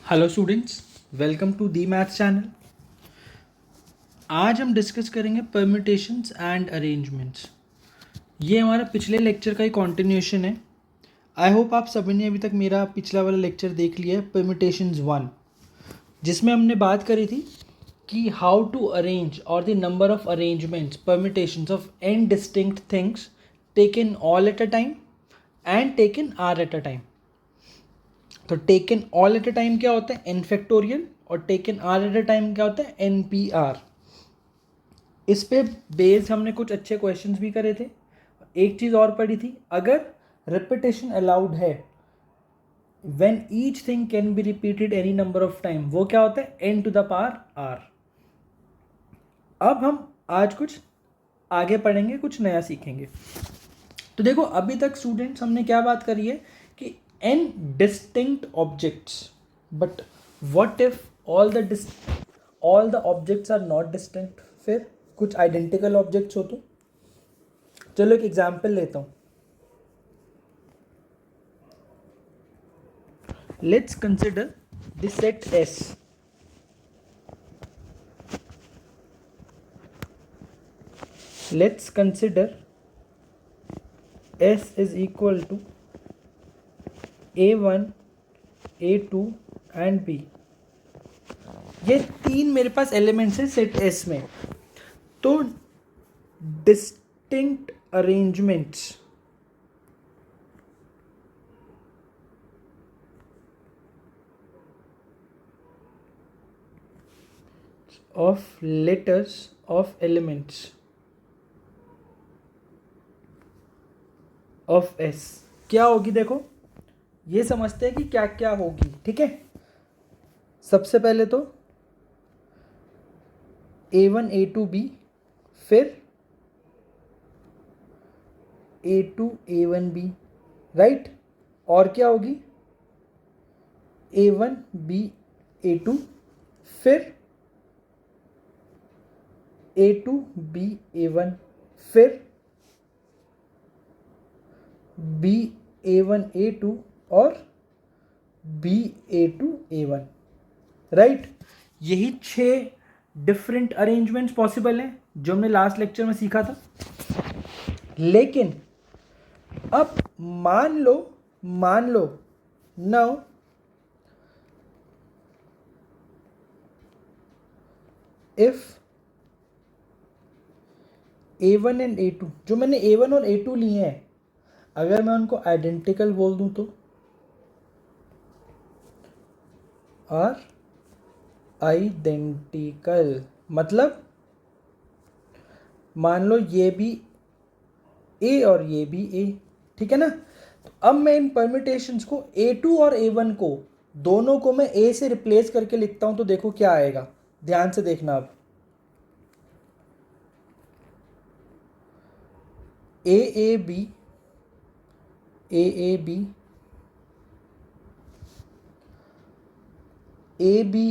Hello students, welcome to the maths channel. आज हम discuss करेंगे परम्यूटेशंस एंड अरेंजमेंट्स। ये हमारा पिछले लेक्चर का ही कॉन्टिन्यूशन है। आई होप आप सभी ने अभी तक मेरा पिछला वाला लेक्चर देख लिया है, परम्यूटेशंस 1, जिसमें हमने बात करी थी कि हाउ टू अरेंज और the number of arrangements permutations of n distinct things taken all at a time and taken r at a time. तो taken all at a time क्या होता है? N factorial. और taken r at a time क्या होता है? N p r. इस पे बेस्ड हमने कुछ अच्छे क्वेश्चंस भी करे थे। एक चीज़ और पढ़ी थी, अगर रिपीटेशन अलाउड है when each thing can be repeated any number of time, वो क्या होता है? N to the power r. अब हम आज कुछ आगे पढ़ेंगे, कुछ नया सीखेंगे। तो देखो, अभी तक स्टूडेंट्स हमने क्या बात करी है कि n distinct objects, but what if all the objects are not distinct? फिर कुछ आइडेंटिकल ऑब्जेक्ट्स हो तो चलो एक एग्जांपल लेता हूं। Let's consider the set S. Let's consider S is equal to A1, A2 and B। ये तीन मेरे पास एलिमेंट्स हैं सेट S में। तो distinct arrangements of letters of elements of S क्या होगी? देखो, ये समझते हैं कि क्या क्या होगी। ठीक है, सबसे पहले तो A1 A2 B, फिर A2 A1 B, राइट। और क्या होगी? A1 B A2, फिर A2 B A1, फिर B A1 A2 और B A2 A1, राइट। यही 6 डिफरेंट अरेंजमेंट्स पॉसिबल हैं जो हमने लास्ट लेक्चर में सीखा था। लेकिन अब मान लो now if A1 and A2, जो मैंने A1 और A2 लिए हैं, अगर मैं उनको आइडेंटिकल बोल दूं तो आर आइडेंटिकल, मतलब मान लो ये भी A और ये भी A, ठीक है ना। तो अब मैं इन परम्यूटेशंस को A2 और A1 को दोनों को मैं A से रिप्लेस करके लिखता हूं, तो देखो क्या आएगा। ध्यान से देखना। अब A A B A A B A B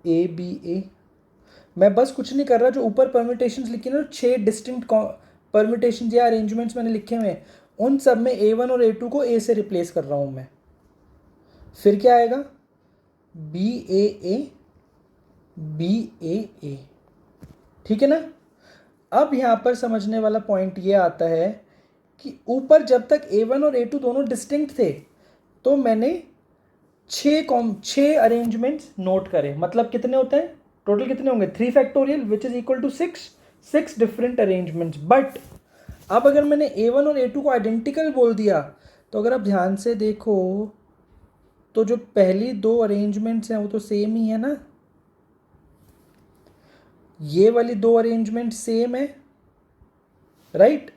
A B A. मैं बस कुछ नहीं कर रहा, जो ऊपर परम्यूटेशंस लिखी ना, 6 डिस्टिंक्ट परम्यूटेशंस या अरेंजमेंट्स मैंने लिखे हुए हैं, उन सब में A1 और A2 को A से रिप्लेस कर रहा हूं मैं। फिर क्या आएगा? बी ए बी ए। ठीक है ना। अब यहां पर समझने वाला पॉइंट ये आता है कि ऊपर जब तक A1 और A2 दोनों डिस्टिंक्ट थे, तो मैंने 6 अरेंजमेंट्स नोट करे। मतलब कितने होते हैं टोटल? कितने होंगे? 3 factorial which is equal to 6 different arrangements. But अब अगर मैंने A1 और A2 को आइडेंटिकल बोल दिया, तो अगर आप ध्यान से देखो तो जो पहली 2 अरेंजमेंट्स हैं वो तो सेम ही है ना। ये वाली 2 अरेंजमेंट सेम है, राइट।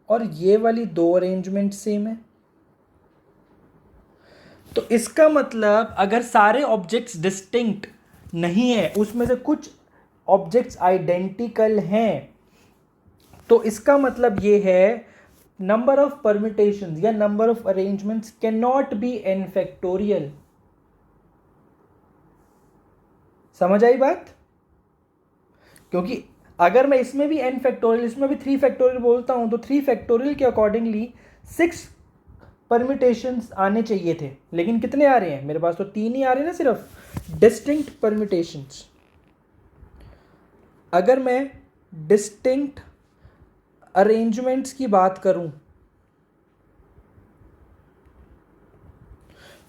और ये वाली 2 अरेंजमेंट सेम है। तो इसका मतलब अगर सारे ऑब्जेक्ट्स डिस्टिंक्ट नहीं है, उसमें से कुछ ऑब्जेक्ट्स आइडेंटिकल हैं, तो इसका मतलब ये है नंबर ऑफ परम्यूटेशंस या number of arrangements can not be n factorial. समझ आई बात? क्योंकि अगर मैं इसमें भी n फैक्टोरियल, इसमें भी 3 फैक्टोरियल बोलता हूं, तो 3 फैक्टोरियल के अकॉर्डिंगली 6 परम्यूटेशंस आने चाहिए थे, लेकिन कितने आ रहे हैं मेरे पास? तो 3 ही आ रहे हैं ना सिर्फ, डिस्टिंक्ट परम्यूटेशंस। अगर मैं डिस्टिंक्ट अरेंजमेंट्स की बात करूं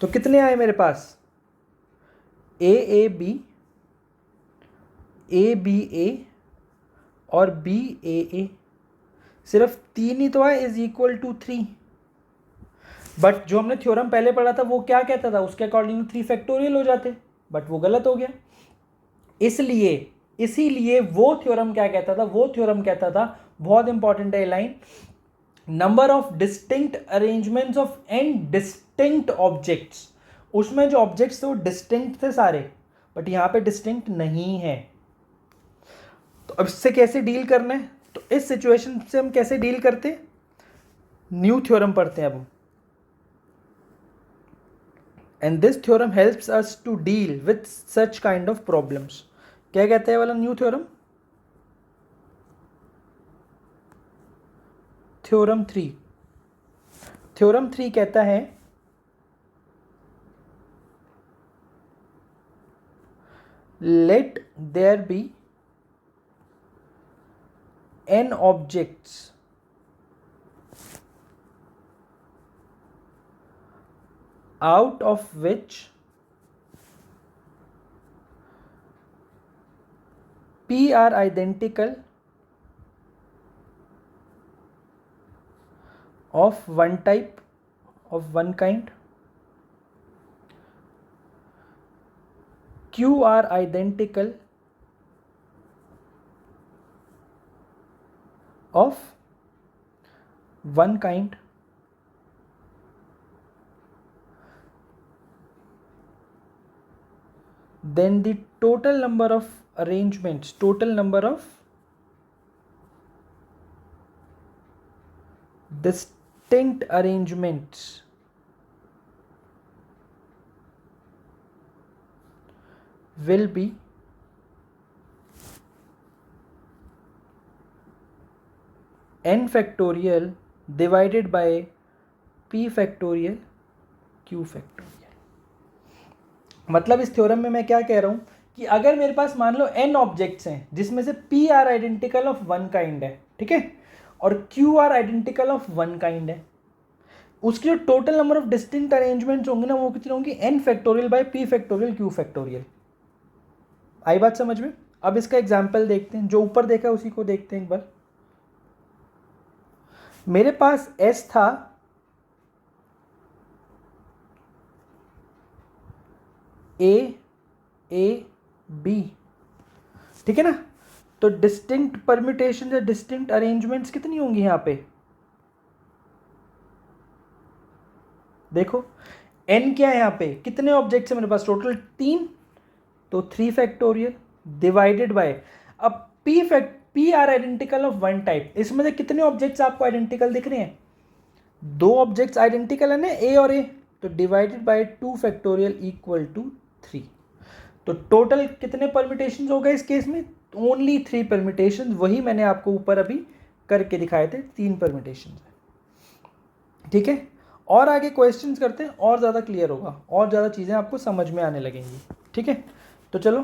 तो कितने आए मेरे पास? ए बी, ए बी ए और बी ए, सिर्फ 3 ही तो आए, इज इक्वल टू 3। बट जो हमने थ्योरम पहले पढ़ा था वो क्या कहता था? उसके अकॉर्डिंग 3 फैक्टोरियल हो जाते, बट वो गलत हो गया। इसीलिए वो थ्योरम क्या कहता था? वो थ्योरम कहता था, बहुत इंपॉर्टेंट है line, number of distinct arrangements of n distinct objects. उसमें जो ऑब्जेक्ट्स थे वो डिस्टिंक्ट थे सारे, बट यहां पे डिस्टिंक्ट नहीं है। तो अब इससे कैसे डील करना है? तो इस सिचुएशन से हम कैसे डील करते हैं? न्यू थ्योरम पढ़ते हैं अब हम। And this theorem helps us to deal with such kind of problems. क्या कहते हैं वाला न्यू थ्योरम? थ्योरम 3। थ्योरम 3 कहता है let there be n objects out of which p are identical of one type, of one kind, q are identical of one kind, then the total number of arrangements, total number of distinct arrangements will be n factorial divided by p factorial q factorial। मतलब इस theorem में मैं क्या कह रहा हूं कि अगर मेरे पास मान लो n ऑब्जेक्ट्स हैं जिसमें से p are identical of one kind है, ठीक है, और q are identical of one kind है, उसकी जो total number of distinct arrangements होंगे ना वो कितने होंगे? n factorial by p factorial q factorial. आई बात समझ में? अब इसका एग्जाम्पल देखते हैं, जो ऊपर देखा है उसी को देखते हैं एक बार। मेरे पास s था ए बी, ठीक है ना, तो डिस्टिंक्ट परम्यूटेशन या डिस्टिंक्ट अरेंजमेंट्स कितनी होंगी यहां पे? देखो n क्या है यहां पे? कितने ऑब्जेक्ट्स है मेरे पास? टोटल 3, तो 3 फैक्टोरियल डिवाइडेड बाय, अब p are identical of one type, इसमें से कितने ऑब्जेक्ट्स आपको आइडेंटिकल दिख रहे हैं? 2 ऑब्जेक्ट्स आइडेंटिकल है ना, a और a, तो divided by 2 factorial equal to 3। तो टोटल कितने परम्यूटेशंस हो गए इस केस में? ओनली 3 परम्यूटेशंस, वही मैंने आपको ऊपर अभी करके दिखाए थे, 3 परम्यूटेशंस है, ठीक है। और आगे क्वेश्चंस करते हैं, और ज़्यादा क्लियर होगा, और ज़्यादा चीज़ें आपको समझ में आने लगेंगी, ठीक है। तो चलो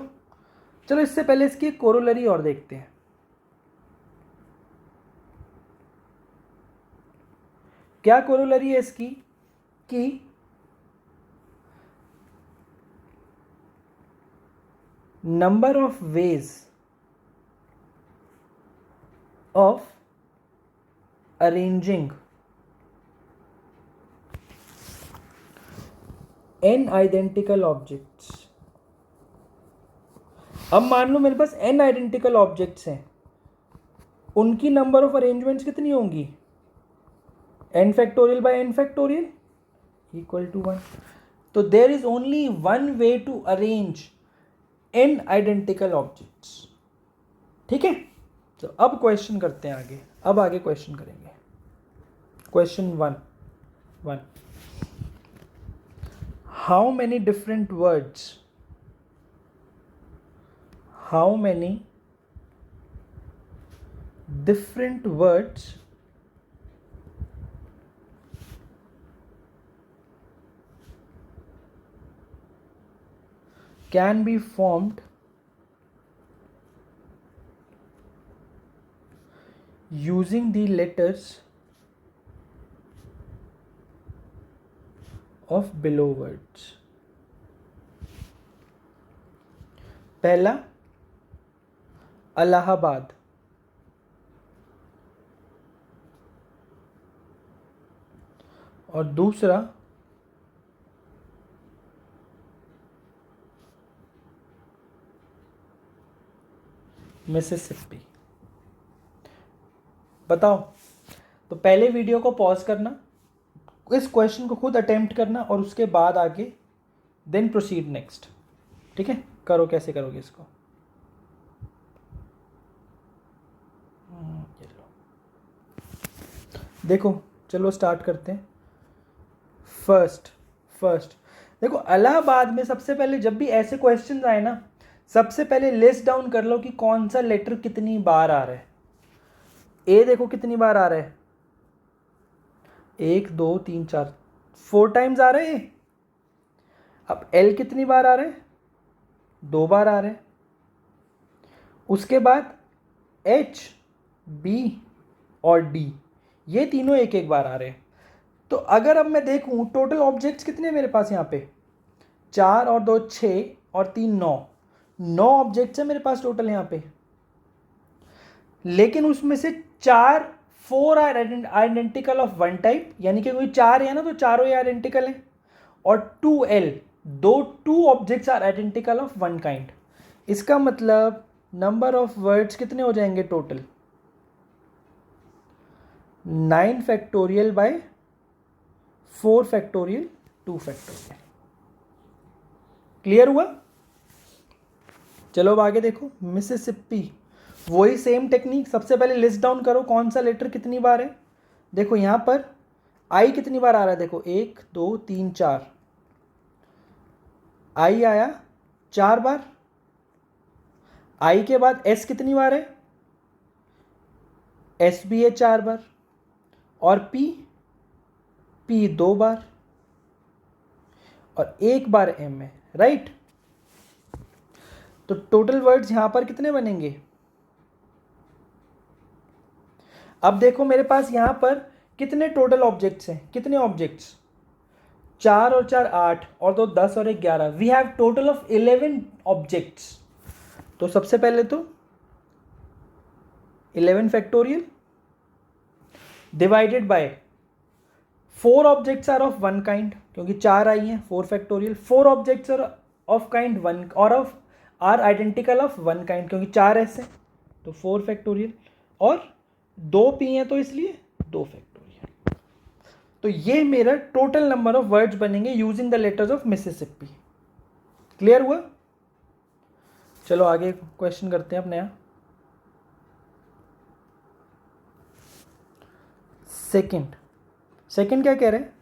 इससे पहले इसकी कोरोलरी और देखते हैं। क्या कोरोलरी है इसकी? कि number of ways of arranging n identical objects। अब मान लो मेरे पास n आइडेंटिकल ऑब्जेक्ट्स हैं, उनकी नंबर ऑफ अरेंजमेंट्स कितनी होंगी? n factorial by n factorial equal to 1। तो there is only one way to arrange n identical objects, ठीक है। तो अब क्वेश्चन करते हैं आगे, अब आगे क्वेश्चन करेंगे। Question 1 how many different words, how many different words can be formed using the letters of below words. पहला अलाहाबाद, और दूसरा मिसिसिपी। बताओ, तो पहले वीडियो को पॉज करना, इस क्वेश्चन को खुद अटेम्प्ट करना और उसके बाद आगे देन प्रोसीड नेक्स्ट। ठीक है, करो, कैसे करोगे इसको। ये लो, देखो, चलो स्टार्ट करते हैं। फर्स्ट देखो, इलाहाबाद में सबसे पहले जब भी ऐसे क्वेश्चंस आए ना, सबसे पहले लिस्ट डाउन कर लो कि कौन सा लेटर कितनी बार आ रहा है। ए देखो कितनी बार आ रहा है, 1 2 3 4, 4 टाइम्स आ रहे हैं। अब एल कितनी बार आ रहे हैं, 2 बार आ रहे हैं। उसके बाद एच, बी और डी, ये तीनों एक एक बार आ रहे हैं। तो अगर अब मैं देखूं टोटल ऑब्जेक्ट्स कितने हैं मेरे पास, यहाँ पे 4 और 2 6 और 3 9 ऑब्जेक्ट्स हैं मेरे पास टोटल यहाँ पे। लेकिन उसमें से 4 are identical of one type, यानी कि कोई 4 है ना तो चारों ही आइडेंटिकल हैं। और 2L, 2 objects are identical of one kind. इसका मतलब नंबर ऑफ वर्ड्स कितने हो जाएंगे total, 9 factorial by 4 factorial 2 factorial. Clear हुआ। चलो अब आगे देखो, मिसिसिपी, वही सेम टेक्निक। सबसे पहले लिस्ट डाउन करो कौन सा लेटर कितनी बार है। देखो यहाँ पर आई कितनी बार आ रहा है, देखो 1 2 3 4, आई आया 4 बार। आई के बाद एस कितनी बार है, एस भी है 4 बार। और पी 2 बार और 1 बार एम है, राइट। तो टोटल वर्ड्स यहां पर कितने बनेंगे। अब देखो मेरे पास यहां पर कितने टोटल ऑब्जेक्ट्स हैं, कितने ऑब्जेक्ट्स, 4 और 4 8 और 2 10 और 1 11। We have total of 11 objects. तो सबसे पहले तो 11 factorial divided by 4 objects are of one kind, क्योंकि 4 आई हैं, 4 factorial. 4 objects are of kind one और of are identical of one kind, क्योंकि 4 ऐसे, तो 4 फैक्टोरियल। और 2 पी हैं तो इसलिए 2 फैक्टोरियल। तो ये मेरा टोटल नंबर ऑफ वर्ड्स बनेंगे using the letters of Mississippi. Clear हुआ। चलो आगे क्वेश्चन करते हैं अपने यहाँ। सेकंड क्या कह रहे हैं,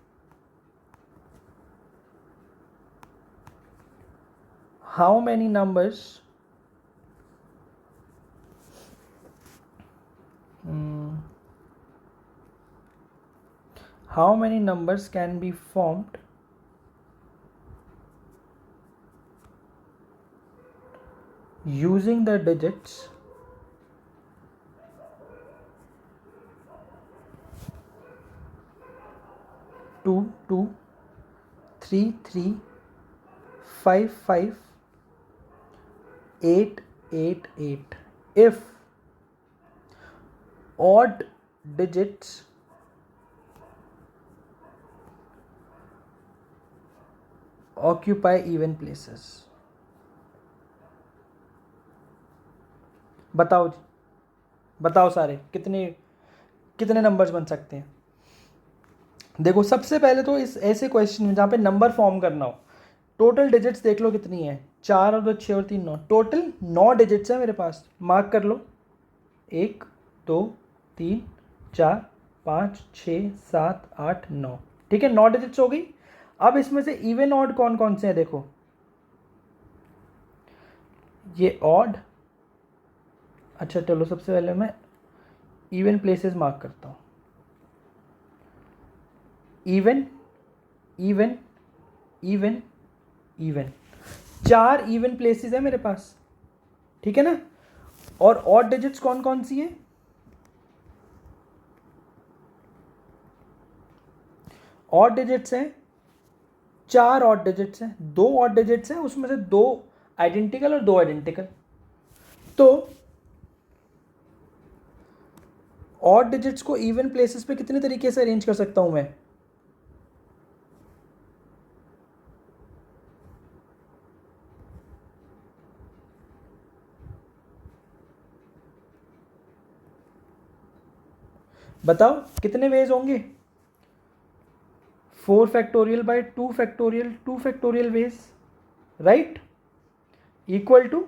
how many numbers can be formed using the digits 2 2 3 3 5 5 8 8 8 if odd digits occupy even places। बताओ जी, बताओ सारे कितने नंबर्स बन सकते हैं। देखो सबसे पहले तो इस ऐसे क्वेश्चन में जहाँ पे नंबर फॉर्म करना हो, टोटल डिजिट्स देख लो कितनी है, 4 और 2 6 और 3 9, टोटल 9 डिजिट्स है मेरे पास। मार्क कर लो, 1 2 3 4 5 6 7 8 9। ठीक है, 9 डिजिट्स हो गई। अब इसमें से इवन ऑड कौन कौन से हैं, देखो ये ऑड। अच्छा चलो सबसे पहले मैं इवन प्लेसेस मार्क करता हूँ। Even even even even, 4 even places है मेरे पास, ठीक है ना। और ऑड डिजिट्स कौन कौन सी हैं? ऑड डिजिट्स हैं 4 ऑड डिजिट्स हैं, 2 ऑड डिजिट्स हैं, उसमें से 2 आइडेंटिकल और 2 आइडेंटिकल। तो ऑड डिजिट्स को इवन प्लेसेस पे कितने तरीके से अरेंज कर सकता हूं मैं? बताओ कितने वेज होंगे? 4 factorial by 2 factorial, 2 factorial ways, right, equal to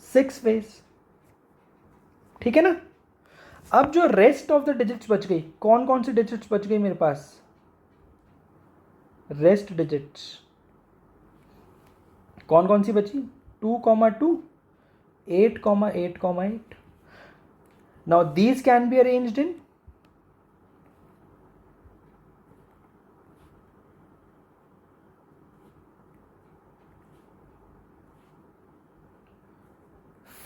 6 ways, ठीक है ना। अब जो रेस्ट ऑफ द डिजिट्स बच गई, कौन कौन सी डिजिट्स बच गई मेरे पास? रेस्ट डिजिट्स कौन कौन सी बची? 2,2, 8,8,8। Now these can be arranged in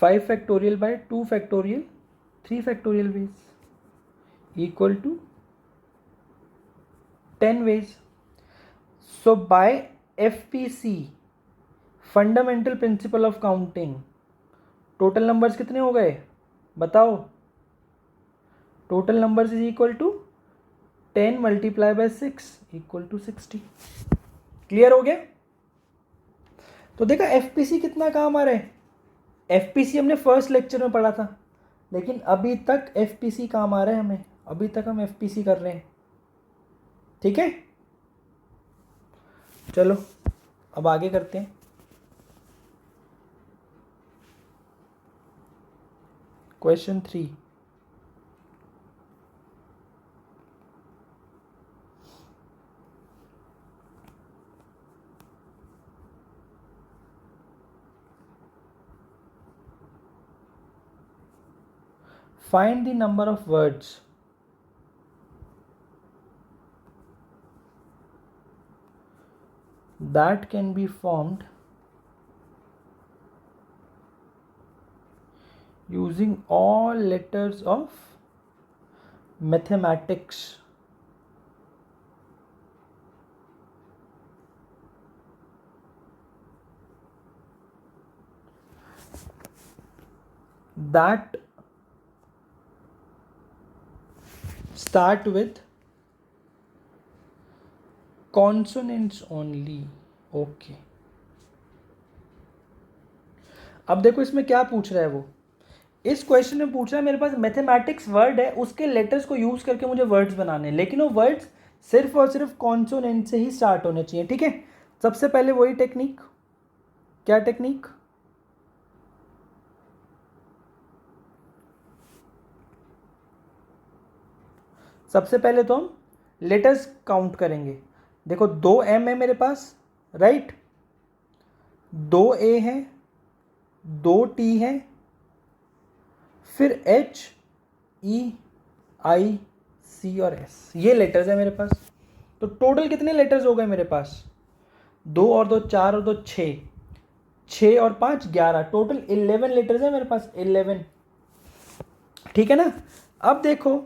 5 factorial by 2 factorial 3 factorial ways equal to 10 ways. So by FPC, fundamental principle of counting, total numbers कितने हो गए बताओ? Total numbers is equal to 10 multiply by 6 equal to 60। Clear हो गया? तो देखा FPC कितना काम आ रहा है। एफपीसी हमने फर्स्ट लेक्चर में पढ़ा था, लेकिन अभी तक एफपीसी काम आ रहा है हमें, अभी तक हम एफपीसी कर रहे हैं, ठीक है। चलो अब आगे करते हैं। Question 3, find the number of words that can be formed using all letters of mathematics that start with consonants only. Okay अब देखो इसमें क्या पूछ रहा है वो। इस क्वेश्चन में पूछ रहा है मेरे पास मैथमेटिक्स वर्ड है, उसके लेटर्स को यूज करके मुझे वर्ड्स बनाने हैं, लेकिन वो वर्ड्स सिर्फ और सिर्फ कॉन्सोनेंट से ही स्टार्ट होने चाहिए, ठीक है। सबसे पहले वही टेक्निक, क्या टेक्निक? सबसे पहले तो हम लेटर्स काउंट करेंगे। देखो 2 एम है मेरे पास, राइट, 2 ए है, 2 टी है, फिर एच, ई, आई, सी और एस, ये लेटर्स है मेरे पास। तो टोटल कितने लेटर्स हो गए मेरे पास? 2 और 2 4 और 2 6, 6 और 5 11, टोटल 11 लेटर्स है मेरे पास, 11, ठीक है ना। अब देखो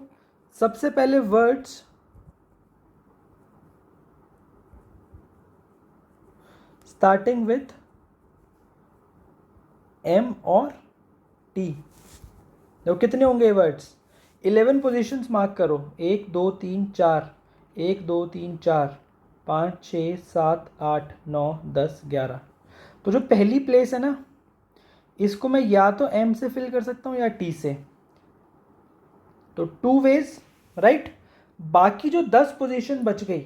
सबसे पहले वर्ड्स स्टार्टिंग विथ एम और टी, देखो कितने होंगे वर्ड्स? 11 पोजीशंस मार्क करो, 1 2 3 4, 1 2 3 4 5 6 7 8 9 10 11। तो जो पहली प्लेस है ना, इसको मैं या तो एम से फिल कर सकता हूँ या टी से, तो 2 वेज, राइट। बाकी जो 10 पोजीशन बच गई,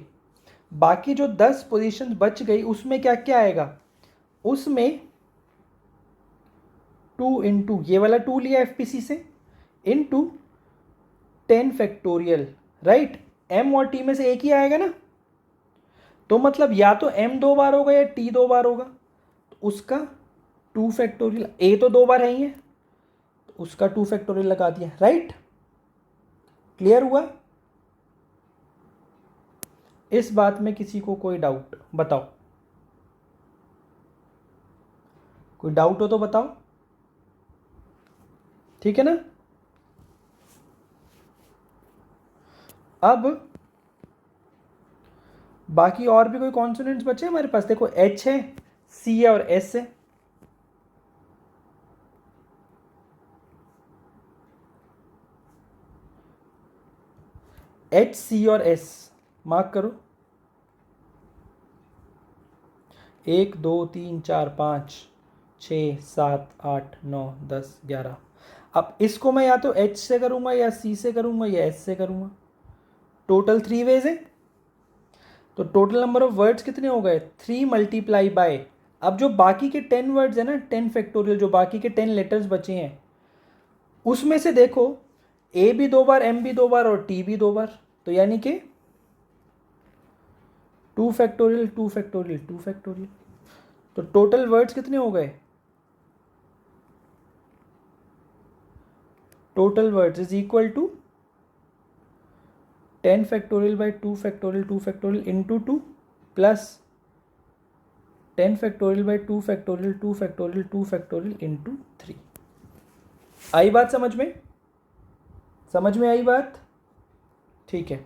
बाकी जो 10 पोजीशन बच गई उसमें क्या क्या आएगा? उसमें 2 इंटू ये वाला 2 लिया एफपीसी से, इंटू 10 फैक्टोरियल, राइट। एम और टी में से एक ही आएगा ना, तो मतलब या तो एम 2 बार होगा या टी 2 बार होगा, तो उसका 2 फैक्टोरियल, ए तो 2 बार है ही है, तो उसका 2 फैक्टोरियल लगा दिया, राइट। क्लियर हुआ? इस बात में किसी को कोई डाउट बताओ? कोई डाउट हो तो बताओ, ठीक है ना। अब बाकी और भी कोई कॉन्सोनेंट्स बचे हमारे पास, देखो एच है, सी है और एस है। एच, सी और एस मार्क करो। 1 2 3 4 5 6 7 8 9 10 11। अब इसको मैं या तो एच से करूंगा या सी से करूंगा या एस से करूंगा। टोटल 3 वेज है, तो टोटल नंबर ऑफ वर्ड्स कितने हो गए, 3 मल्टीप्लाई बाय। अब जो बाकी के 10 वर्ड्स है ना, 10 फैक्टोरियल, जो बाकी के 10 लेटर्स बचे हैं उसमें से देखो ए भी 2 बार, एम भी 2 बार और टी भी 2 बार, तो यानी कि 2 फैक्टोरियल 2 फैक्टोरियल 2 फैक्टोरियल। तो टोटल वर्ड्स कितने हो गए, total words is equal to 10 factorial by 2 factorial 2 factorial into 2 plus 10 factorial by 2 factorial 2 factorial 2 factorial into 3। आई बात समझ में, समझ में आई बात, ठीक है।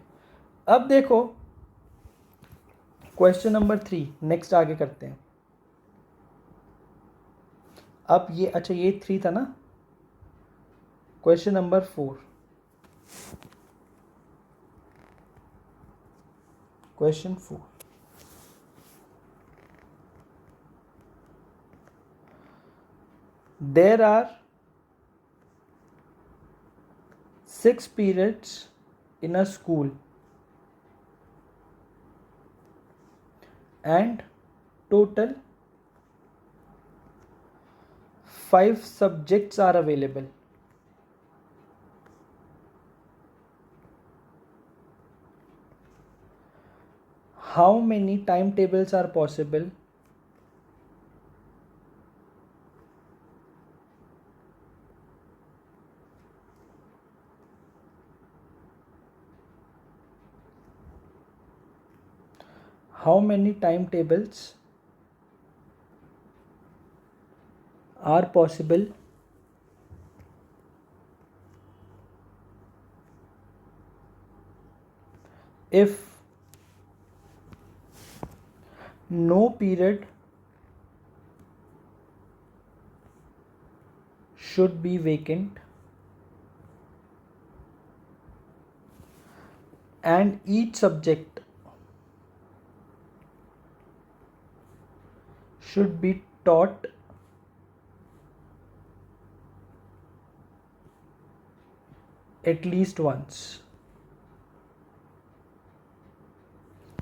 अब देखो क्वेश्चन नंबर 3, नेक्स्ट आगे करते हैं। अब ये अच्छा ये 3 था ना, question number 4, question 4, there are 6 periods in a school and total 5 subjects are available. How many timetables are possible how many timetables are possible if no period should be vacant and each subject should be taught at least once।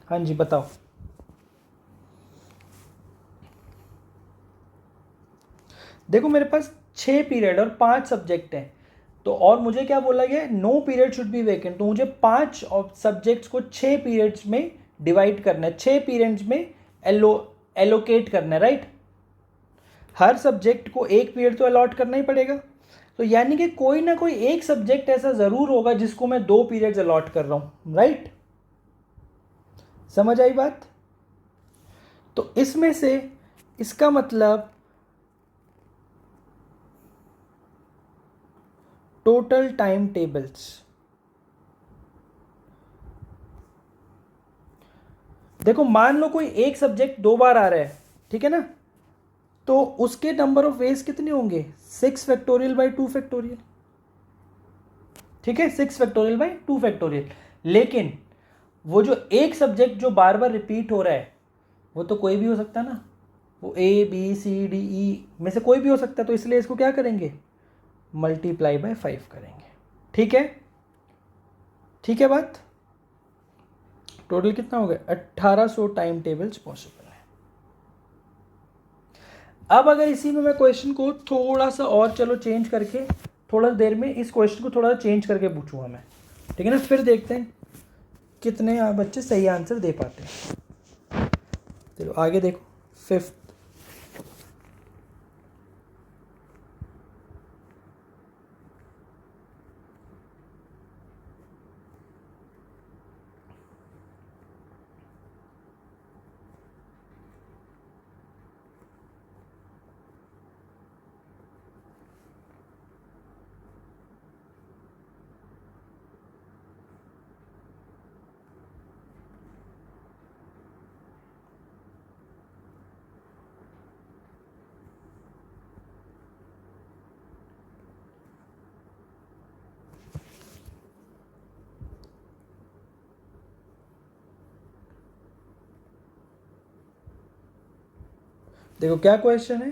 हाँ जी बताओ। देखो मेरे पास 6 period और 5 subject हैं, तो और मुझे क्या बोला गया, no period should be vacant, तो मुझे 5 सब्जेक्ट्स को 6 पीरियड्स में डिवाइड करना है, 6 पीरियड्स में एलोकेट करना है, राइट। हर सब्जेक्ट को एक पीरियड तो अलॉट करना ही पड़ेगा, तो यानी कि कोई ना कोई एक सब्जेक्ट ऐसा ज़रूर होगा जिसको मैं 2 पीरियड्स अलॉट कर रहा हूँ, राइट। समझ आई बात। तो इसमें से इसका मतलब टोटल टाइम टेबल्स, देखो मान लो कोई एक सब्जेक्ट 2 बार आ रहा है, ठीक है ना, तो उसके नंबर ऑफ वेज कितने होंगे, 6 फैक्टोरियल बाई 2 फैक्टोरियल, ठीक है, 6 फैक्टोरियल बाई 2 फैक्टोरियल। लेकिन वो जो एक सब्जेक्ट जो बार बार रिपीट हो रहा है वो तो कोई भी हो सकता है ना, वो ए बी सी डी ई में से कोई भी हो सकता है, तो इसलिए इसको क्या करेंगे, मल्टीप्लाई बाय 5 करेंगे, ठीक है, ठीक है बात। टोटल कितना हो गया, 1800 टाइम टेबल्स पॉसिबल है। अब अगर इसी में मैं क्वेश्चन को थोड़ा सा और चलो चेंज करके, थोड़ा देर में इस क्वेश्चन को थोड़ा चेंज करके पूछूंगा मैं, ठीक है ना, फिर देखते हैं कितने बच्चे सही आंसर दे पाते हैं। चलो आगे देखो, 5th, देखो क्या क्वेश्चन है,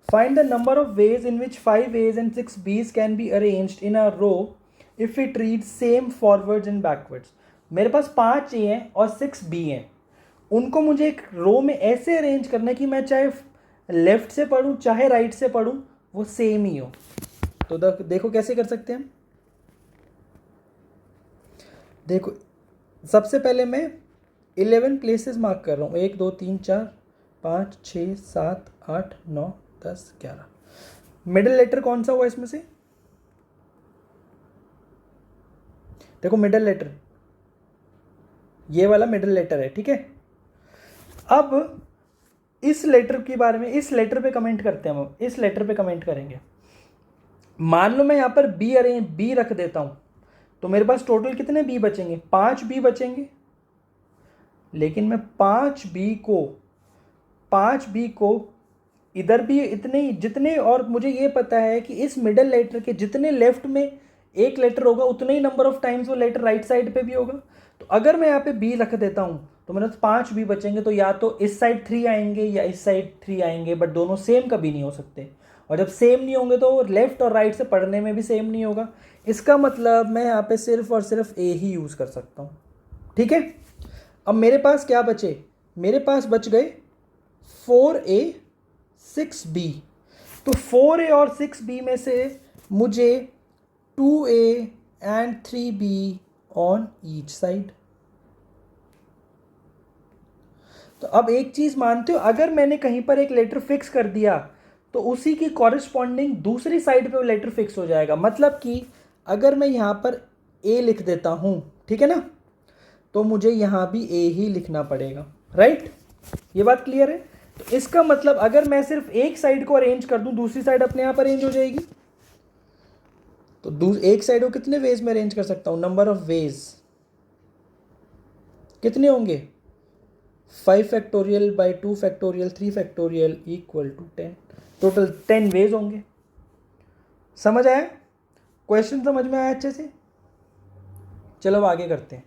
find the number of ways in which 5 A's and 6 B's can be arranged in a row if it read same forwards and backwards. मेरे पास 5 ए हैं और 6 बी हैं, उनको मुझे एक रो में ऐसे अरेंज करना है कि मैं चाहे लेफ्ट से पढ़ूँ चाहे राइट से पढ़ूँ वो सेम ही हो। तो देखो कैसे कर सकते हैं हम। देखो सबसे पहले मैं 11 प्लेसेस मार्क कर रहा हूँ, 1 2 3 4 5 6 7 8 9 10 11। मिडिल लेटर कौन सा हुआ इसमें से, देखो मिडिल लेटर ये वाला मिडिल लेटर है, ठीक है। अब इस लेटर के बारे में, इस लेटर पे कमेंट करते हैं हम, इस लेटर पे कमेंट करेंगे। मान लो मैं यहाँ पर बी रख देता हूँ, तो मेरे पास टोटल कितने बी बचेंगे, 5 बी बचेंगे। लेकिन मैं 5 बी को इधर भी इतने जितने, और मुझे ये पता है कि इस मिडल लेटर के जितने लेफ्ट में एक लेटर होगा उतने ही नंबर ऑफ टाइम्स वो लेटर राइट साइड पे भी होगा। तो अगर मैं यहाँ पे बी रख देता हूँ तो मेरे पास 5 बी बचेंगे, तो या तो इस साइड 3 आएंगे या इस साइड 3 आएंगे, बट दोनों सेम कभी नहीं हो सकते। और जब सेम नहीं होंगे तो लेफ्ट और राइट से पढ़ने में भी सेम नहीं होगा। इसका मतलब मैं यहाँ पे सिर्फ और सिर्फ ए ही यूज़ कर सकता हूँ, ठीक है। अब मेरे पास क्या बचे, मेरे पास बच गए 4A 6B। तो 4A और 6B में से मुझे 2A and 3B on each side. तो अब एक चीज मानते हो, अगर मैंने कहीं पर एक लेटर फिक्स कर दिया तो उसी की कॉरेस्पॉन्डिंग दूसरी साइड पे वो लेटर फिक्स हो जाएगा। मतलब कि अगर मैं यहाँ पर ए लिख देता हूँ, ठीक है ना, तो मुझे यहाँ भी ए ही लिखना पड़ेगा, राइट। ये बात क्लियर है। तो इसका मतलब अगर मैं सिर्फ एक साइड को अरेंज कर दूं दूसरी साइड अपने आप अरेंज हो जाएगी। तो एक साइड को कितने वेज में अरेंज कर सकता हूं, नंबर ऑफ वेज कितने होंगे, 5 factorial by 2 factorial 3 factorial equal to 10। Total 10 ways होंगे। समझ आया, क्वेश्चन समझ में आया अच्छे से। चलो अब आगे करते हैं।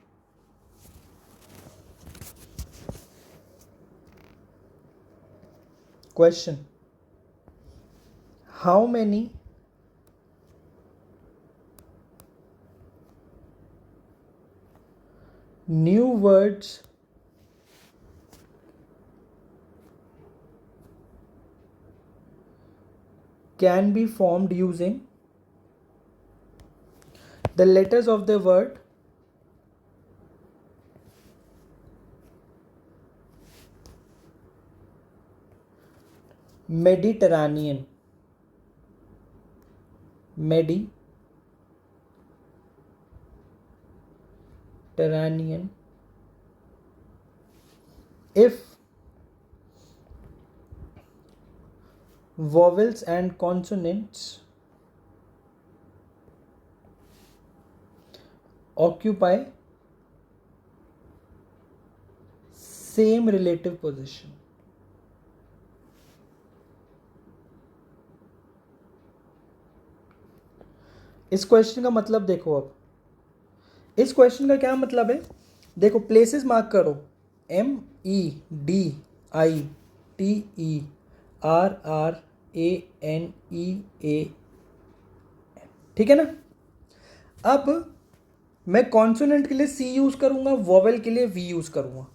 Question, how many new words can be formed using the letters of the word Mediterranean if vowels and consonants occupy same relative position। इस क्वेश्चन का मतलब देखो, अब इस क्वेश्चन का क्या मतलब है, देखो प्लेसेस मार्क करो, MEDITERRANEA, ठीक है ना। अब मैं कॉन्सोनेंट के लिए C यूज करूंगा, वोवेल के लिए V यूज करूंगा।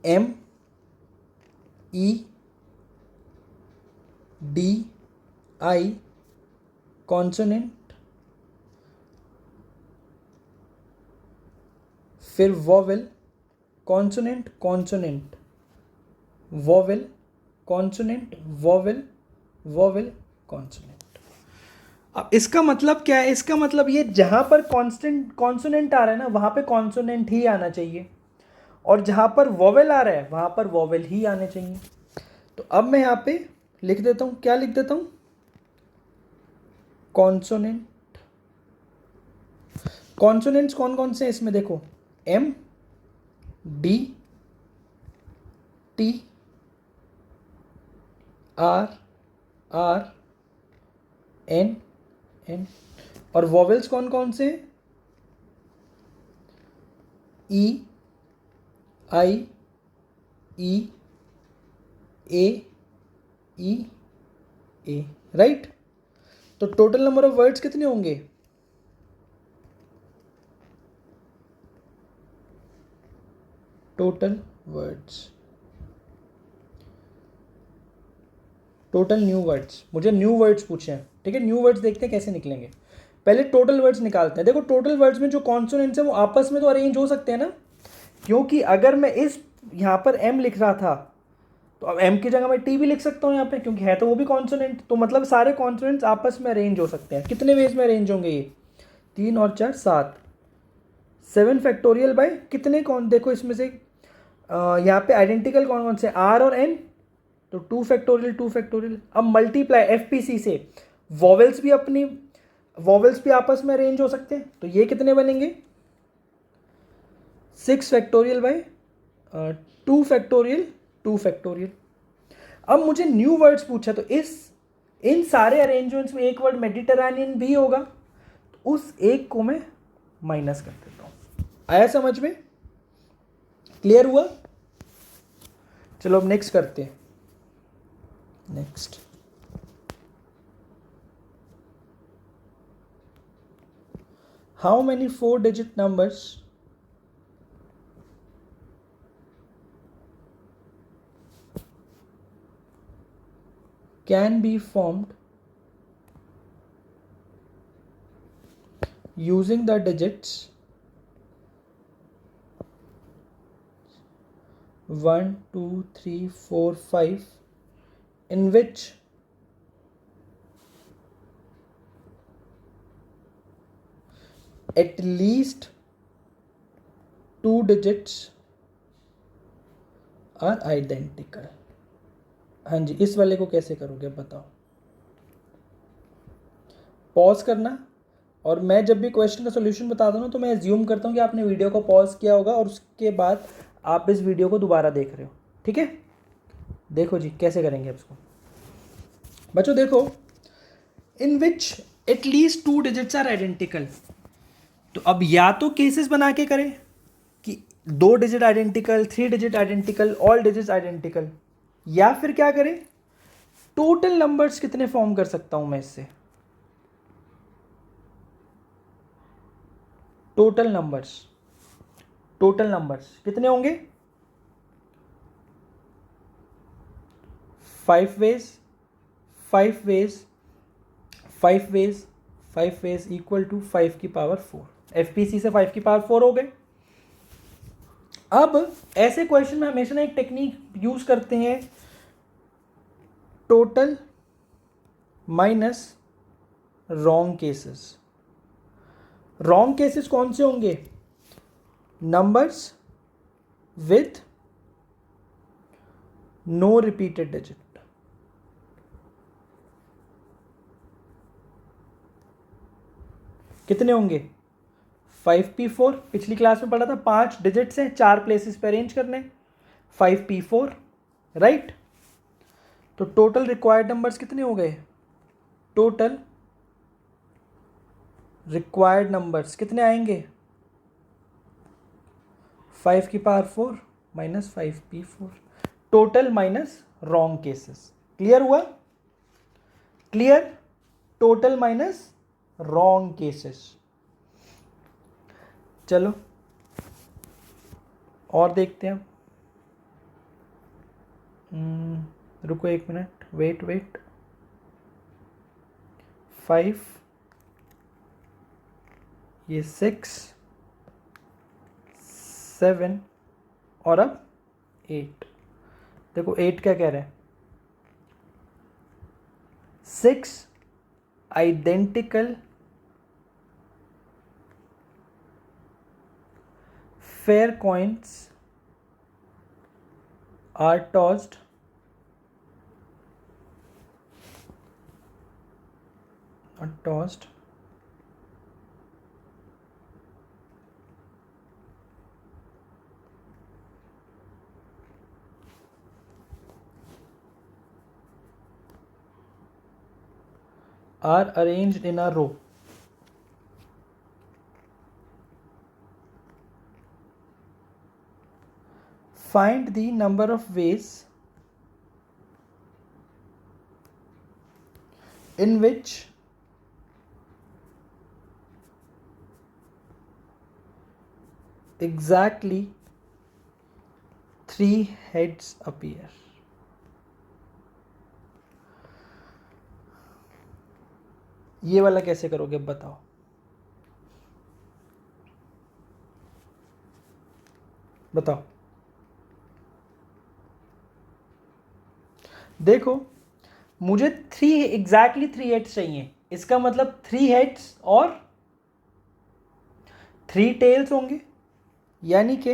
MEDI कॉन्सोनेंट, फिर vowel consonant consonant vowel consonant vowel vowel consonant. अब इसका मतलब क्या है, इसका मतलब ये जहां पर कांस्टेंट कॉन्सोनेंट आ रहा है ना वहां पे कॉन्सोनेंट ही आना चाहिए, और जहां पर वोवेल आ रहा है वहां पर वोवेल ही आने चाहिए। तो अब मैं यहां पे लिख देता हूं, क्या लिख देता हूं, कॉन्सोनेंट। कॉन्सोनेंट्स कौन कौन से हैं इसमें, देखो M D T R R N N, और वोवेल्स कौन कौन से, E आई ई ए ई ए, राइट। तो टोटल नंबर ऑफ वर्ड्स कितने होंगे? Total words, total new words, मुझे न्यू वर्ड्स पूछे हैं, ठीक है। न्यू वर्ड्स देखते हैं कैसे निकलेंगे। पहले टोटल वर्ड्स निकालते हैं। देखो टोटल वर्ड्स में जो कॉन्सोनेंट्स हैं वो आपस में तो अरेंज हो सकते हैं ना, क्योंकि अगर मैं इस यहाँ पर एम लिख रहा था तो अब एम की जगह मैं टी भी लिख सकता हूँ यहाँ पे, क्योंकि है तो वो भी कॉन्सोनेंट। तो मतलब सारे कॉन्सोनेंट्स आपस में अरेंज हो सकते हैं। कितने वेज में अरेंज होंगे ये? 3 और 4 7, 7 फैक्टोरियल बाय कितने कौन, देखो इसमें से यहाँ पे आइडेंटिकल कौन कौन से, आर और एन, तो 2 फैक्टोरियल 2 फैक्टोरियल। अब मल्टीप्लाई एफपीसी से वॉवेल्स भी अपनी वॉवेल्स भी आपस में अरेंज हो सकते हैं, तो ये कितने बनेंगे? 6 फैक्टोरियल बाय 2 फैक्टोरियल 2 फैक्टोरियल। अब मुझे न्यू वर्ड्स पूछा, तो इन सारे अरेंजमेंट्स में एक वर्ड मेडिटेरेनियन भी होगा, तो उस एक को मैं माइनस कर देता हूँ। आया समझ में? क्लियर हुआ? चलो अब नेक्स्ट करते हैं। Next, how many 4 digit numbers can be formed using the digits 1 2 3 4 5 in which at least 2 digits are identical। हाँ जी, इस वाले को कैसे करोगे बताओ? पॉज करना, और मैं जब भी क्वेश्चन का सॉल्यूशन बताता हूँ तो मैं एज्यूम करता हूँ कि आपने वीडियो को पॉज किया होगा और उसके बाद आप इस वीडियो को दोबारा देख रहे हो, ठीक है। देखो जी कैसे करेंगे इसको बच्चों। देखो, in which at least 2 digits are identical, तो अब या तो केसेस बना के करें कि 2 digit identical, 3 digit identical, all digits identical, या फिर क्या करें, टोटल नंबर्स कितने फॉर्म कर सकता हूं मैं इससे? टोटल नंबर्स कितने होंगे? 5 ways 5 ways 5 ways 5 ways equal to 5 की पावर 4। एफपीसी से 5 की पावर 4 हो गए। अब ऐसे क्वेश्चन में हमेशा ना एक टेक्निक यूज करते हैं, total minus wrong cases. Wrong cases कौन से होंगे? Numbers with no repeated digit. कितने होंगे? 5p4, पिछली क्लास में पढ़ा था 5 डिजिट्स हैं, 4 प्लेसेस पे अरेंज करने, 5p4, राइट। तो टोटल रिक्वायर्ड नंबर्स कितने हो गए? टोटल रिक्वायर्ड नंबर्स कितने आएंगे? 5 की power 4 minus 5p4, total minus wrong cases. Clear हुआ? Clear? Total minus wrong cases. चलो और देखते हैं। रुको एक मिनट, वेट 5, ये 6 7 और अब 8। देखो 8 क्या कह रहे हैं? 6 identical fair coins are tossed are arranged in a row। find the number of ways in which exactly 3 heads appear. ये वाला कैसे करोगे बताओ? बताओ। देखो, मुझे एग्जैक्टली 3 हेड्स चाहिए। इसका मतलब 3 हेड्स और 3 टेल्स होंगे, यानी कि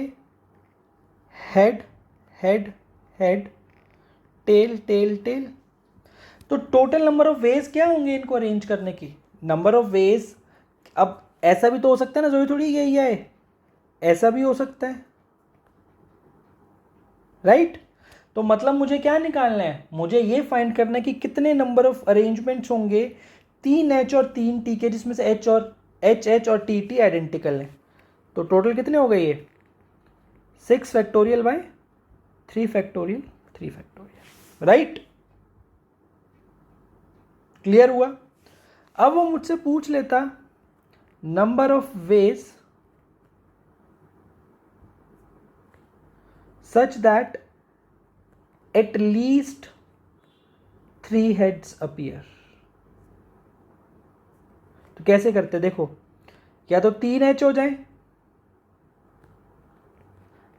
head head head tail tail tail. तो टोटल नंबर ऑफ वेज क्या होंगे इनको अरेंज करने की? नंबर ऑफ वेज, अब ऐसा भी तो हो सकता है ना, जो थोड़ी यही है, ऐसा भी हो सकता है, राइट? तो मतलब मुझे क्या निकालना है? मुझे ये फाइंड करना है कि कितने नंबर ऑफ अरेंजमेंट्स होंगे 3 एच और 3 टी के, जिसमें से एच और टी टी आइडेंटिकल है। तो टोटल कितने हो गए ये? 6 factorial by 3 factorial 3 factorial, right? Clear हुआ? अब वो मुझसे पूछ लेता number of veg such that at least 3 heads appear. तो कैसे करते? देखो, या तो 3 एच हो जाए,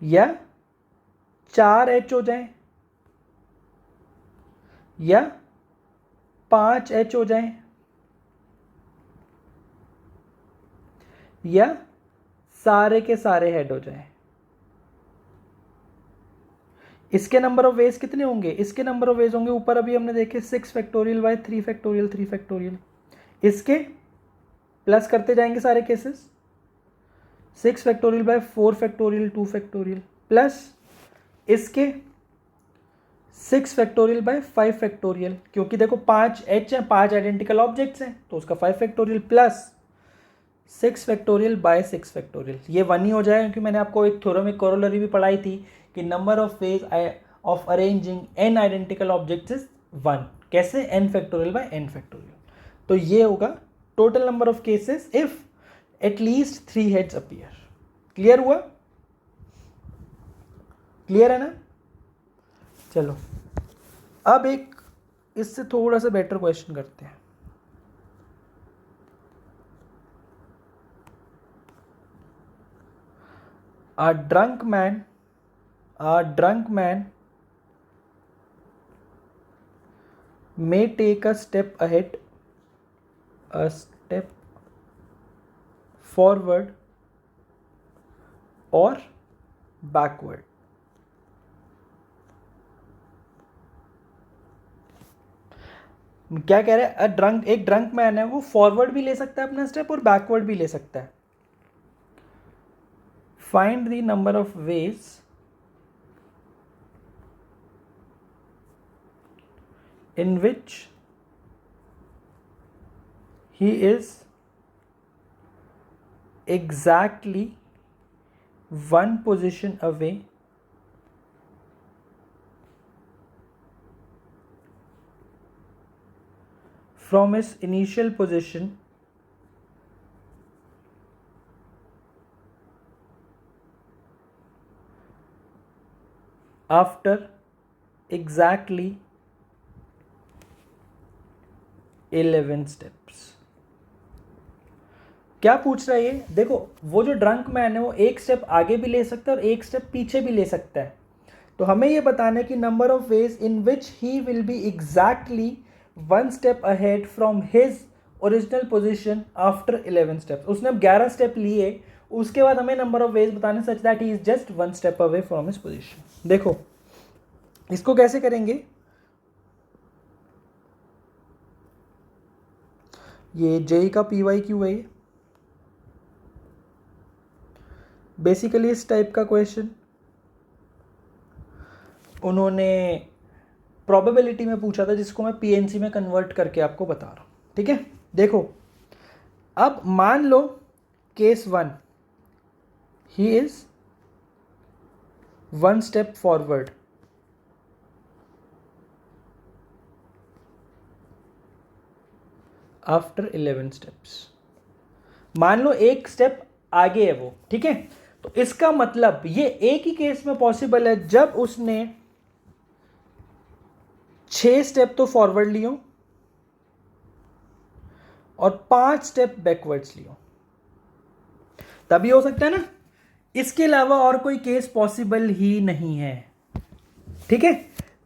या 4 एच हो जाए, या 5 एच हो जाए, या सारे के सारे हेड हो जाए। इसके नंबर ऑफ वेज कितने होंगे? इसके नंबर ऑफ वेज होंगे, ऊपर अभी हमने देखे 6 फैक्टोरियल बाय 3 फैक्टोरियल 3 फैक्टोरियल। इसके प्लस करते जाएंगे सारे cases, 6 factorial by 4 factorial 2 factorial, plus इसके 6 फैक्टोरियल बाय 5 फैक्टोरियल, क्योंकि देखो 5 एच है, 5 आइडेंटिकल ऑब्जेक्ट्स हैं, तो उसका 5 factorial, plus 6 factorial by 6 factorial. ये 1 ही हो जाएगा, क्योंकि मैंने आपको एक थ्योरम में कोरोलरी भी पढ़ाई थी कि number of ways of arranging n identical objects is 1। कैसे? n factorial by n factorial. तो ये होगा total number of cases if at least 3 heads appear. Clear हुआ? क्लियर है ना? चलो, अब एक इससे थोड़ा सा बेटर क्वेश्चन करते हैं। A drunk man may take a step ahead, a step forward or backward. क्या कह रहे हैं? एक ड्रंक मैन है, वो फॉरवर्ड भी ले सकता है अपना स्टेप और बैकवर्ड भी ले सकता है। Find the number of veg in which he is exactly 1 position away from his initial position after exactly 11 steps। क्या पूछ रहा है ये? देखो, वो जो ड्रंक मैन है वो एक स्टेप आगे भी ले सकता है और एक स्टेप पीछे भी ले सकता है। तो हमें ये बताना है कि number of ways in which he will be exactly 1 step ahead from his original position after 11 steps. उसने अब 11 स्टेप लिए, उसके बाद हमें नंबर ऑफ वेज बताने such that he is just 1 step away from his position. देखो, इसको कैसे करेंगे? ये जेई का PYQ है। बेसिकली इस टाइप का क्वेश्चन उन्होंने प्रोबेबिलिटी में पूछा था, जिसको मैं PNC में कन्वर्ट करके आपको बता रहा हूँ। ठीक है, देखो, अब मान लो case 1, he is 1 step forward. After 11 steps, मान लो एक स्टेप आगे है वो, ठीक है। तो इसका मतलब ये एक ही केस में पॉसिबल है जब उसने 6 स्टेप तो फॉरवर्ड लियो और 5 स्टेप बैकवर्ड्स लियो, तभी हो सकता है ना। इसके अलावा और कोई केस पॉसिबल ही नहीं है, ठीक है।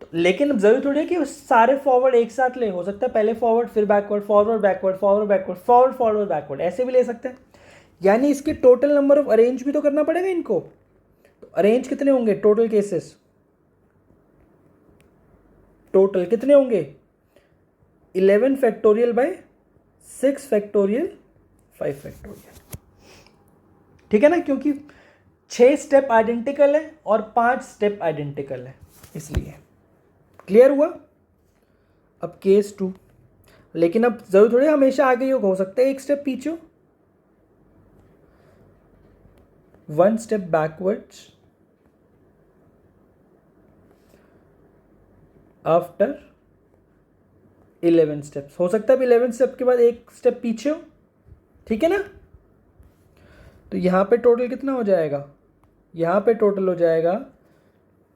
तो लेकिन अब जरूरी थोड़ी है कि सारे फॉरवर्ड एक साथ ले, हो सकता है पहले फॉरवर्ड फिर backward, forward backward, forward backward, forward forward backward, ऐसे भी ले सकते हैं। यानी इसके टोटल नंबर ऑफ अरेंज भी तो करना पड़ेगा इनको। तो अरेंज कितने होंगे टोटल केसेस, टोटल कितने होंगे 11 फैक्टोरियल बाय 6 फैक्टोरियल 5 फैक्टोरियल, ठीक है ना, क्योंकि 6 स्टेप आइडेंटिकल है और 5 स्टेप आइडेंटिकल है, इसलिए। क्लियर हुआ। अब केस 2, लेकिन अब जरूर थोड़ी हमेशा आगे योग हो सकता है एक स्टेप पीछे, 1 स्टेप बैकवर्ड्स आफ्टर 11 स्टेप्स, हो सकता है 11 स्टेप के बाद एक स्टेप पीछे हो, ठीक है ना। तो यहां पे टोटल कितना हो जाएगा, यहां पे टोटल हो जाएगा,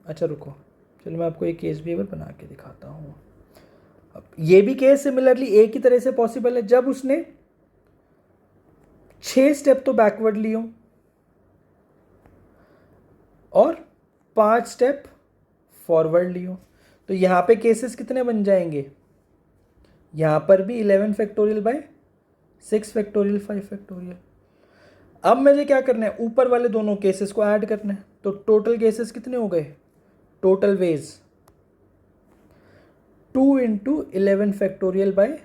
अच्छा रुको, चलो मैं आपको एक केस भी बना के दिखाता हूं। अब ये भी केस सिमिलरली एक ही तरह से पॉसिबल है जब उसने 6 स्टेप तो बैकवर्ड लियो और 5 स्टेप फॉरवर्ड लियो। तो यहां पे केसेस कितने बन जाएंगे, यहां पर भी 11 फैक्टोरियल बाय 6 फैक्टोरियल 5 फैक्टोरियल। अब मुझे क्या करना है, ऊपर वाले दोनों केसेस को ऐड करना है। तो टोटल केसेस कितने हो गए, total ways 2 into 11 factorial by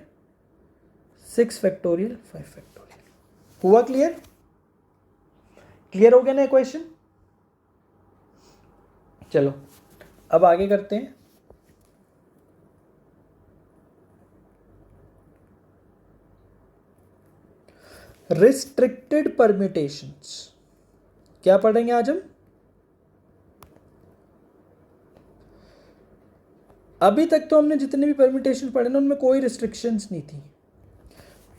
6 factorial 5 factorial. हुआ क्लियर, क्लियर हो गया ना क्वेश्चन। चलो अब आगे करते हैं। रिस्ट्रिक्टेड परम्यूटेशंस, क्या पढ़ेंगे आज हम। अभी तक तो हमने जितने भी परम्यूटेशन पढ़े ना उनमें कोई रिस्ट्रिक्शंस नहीं थी,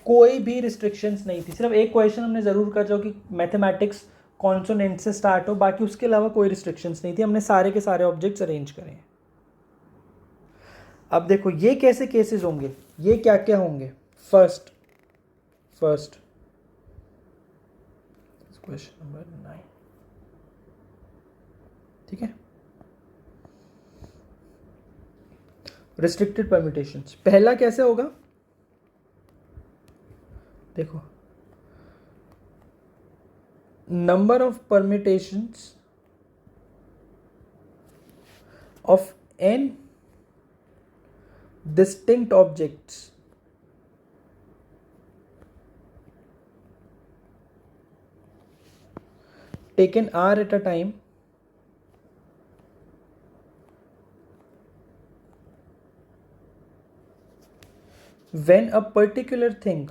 कोई भी रिस्ट्रिक्शंस नहीं थी। सिर्फ एक क्वेश्चन हमने जरूर कर जो कि मैथमेटिक्स कॉन्सोनेंट से स्टार्ट हो, बाकी उसके अलावा कोई रिस्ट्रिक्शंस नहीं थी। हमने सारे के सारे ऑब्जेक्ट्स अरेंज करे। अब देखो ये कैसे केसेस होंगे, ये क्या क्या होंगे। फर्स्ट क्वेश्चन नंबर 9, ठीक है। रिस्ट्रिक्टेड परम्यूटेशंस पहला कैसे होगा, देखो number of permutations of n distinct objects taken r at a time when a particular thing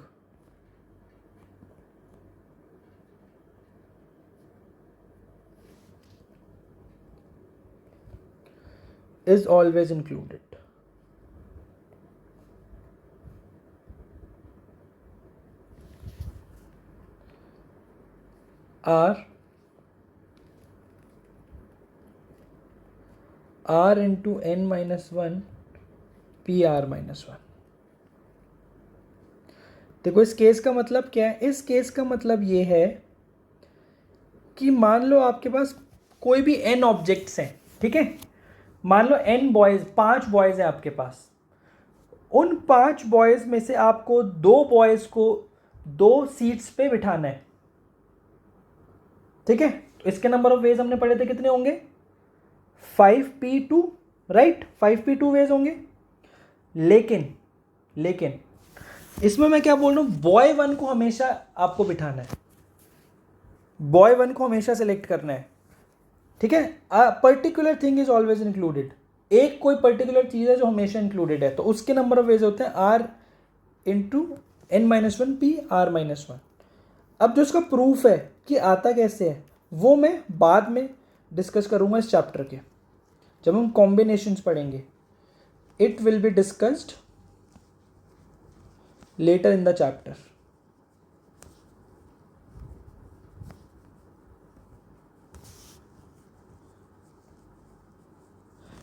is always included. r into n minus 1 pr minus 1। देखो इस केस का मतलब क्या है, इस केस का मतलब ये है कि मान लो आपके पास कोई भी n ऑब्जेक्ट्स हैं, ठीक है। मान लो n बॉयज, 5 बॉयज हैं आपके पास। उन 5 बॉयज में से आपको 2 बॉयज को 2 सीट्स पे बिठाना है, ठीक है। तो इसके नंबर ऑफ वेज हमने पढ़े थे कितने होंगे 5p2, राइट, 5p2 वेज होंगे। लेकिन इसमें मैं क्या बोल रहा हूं, बॉय 1 को हमेशा आपको बिठाना है, बॉय 1 को हमेशा सेलेक्ट करना है, ठीक है। Particular thing is always included, एक कोई पर्टिकुलर चीज है जो हमेशा इंक्लूडेड है, तो उसके नंबर ऑफ वेज होते हैं r into n minus 1 p r minus 1। अब जो उसका प्रूफ है कि आता कैसे है वो मैं बाद में डिस्कस करूँगा इस चैप्टर के, जब हम कॉम्बिनेशंस पढ़ेंगे. It will be discussed later in the chapter.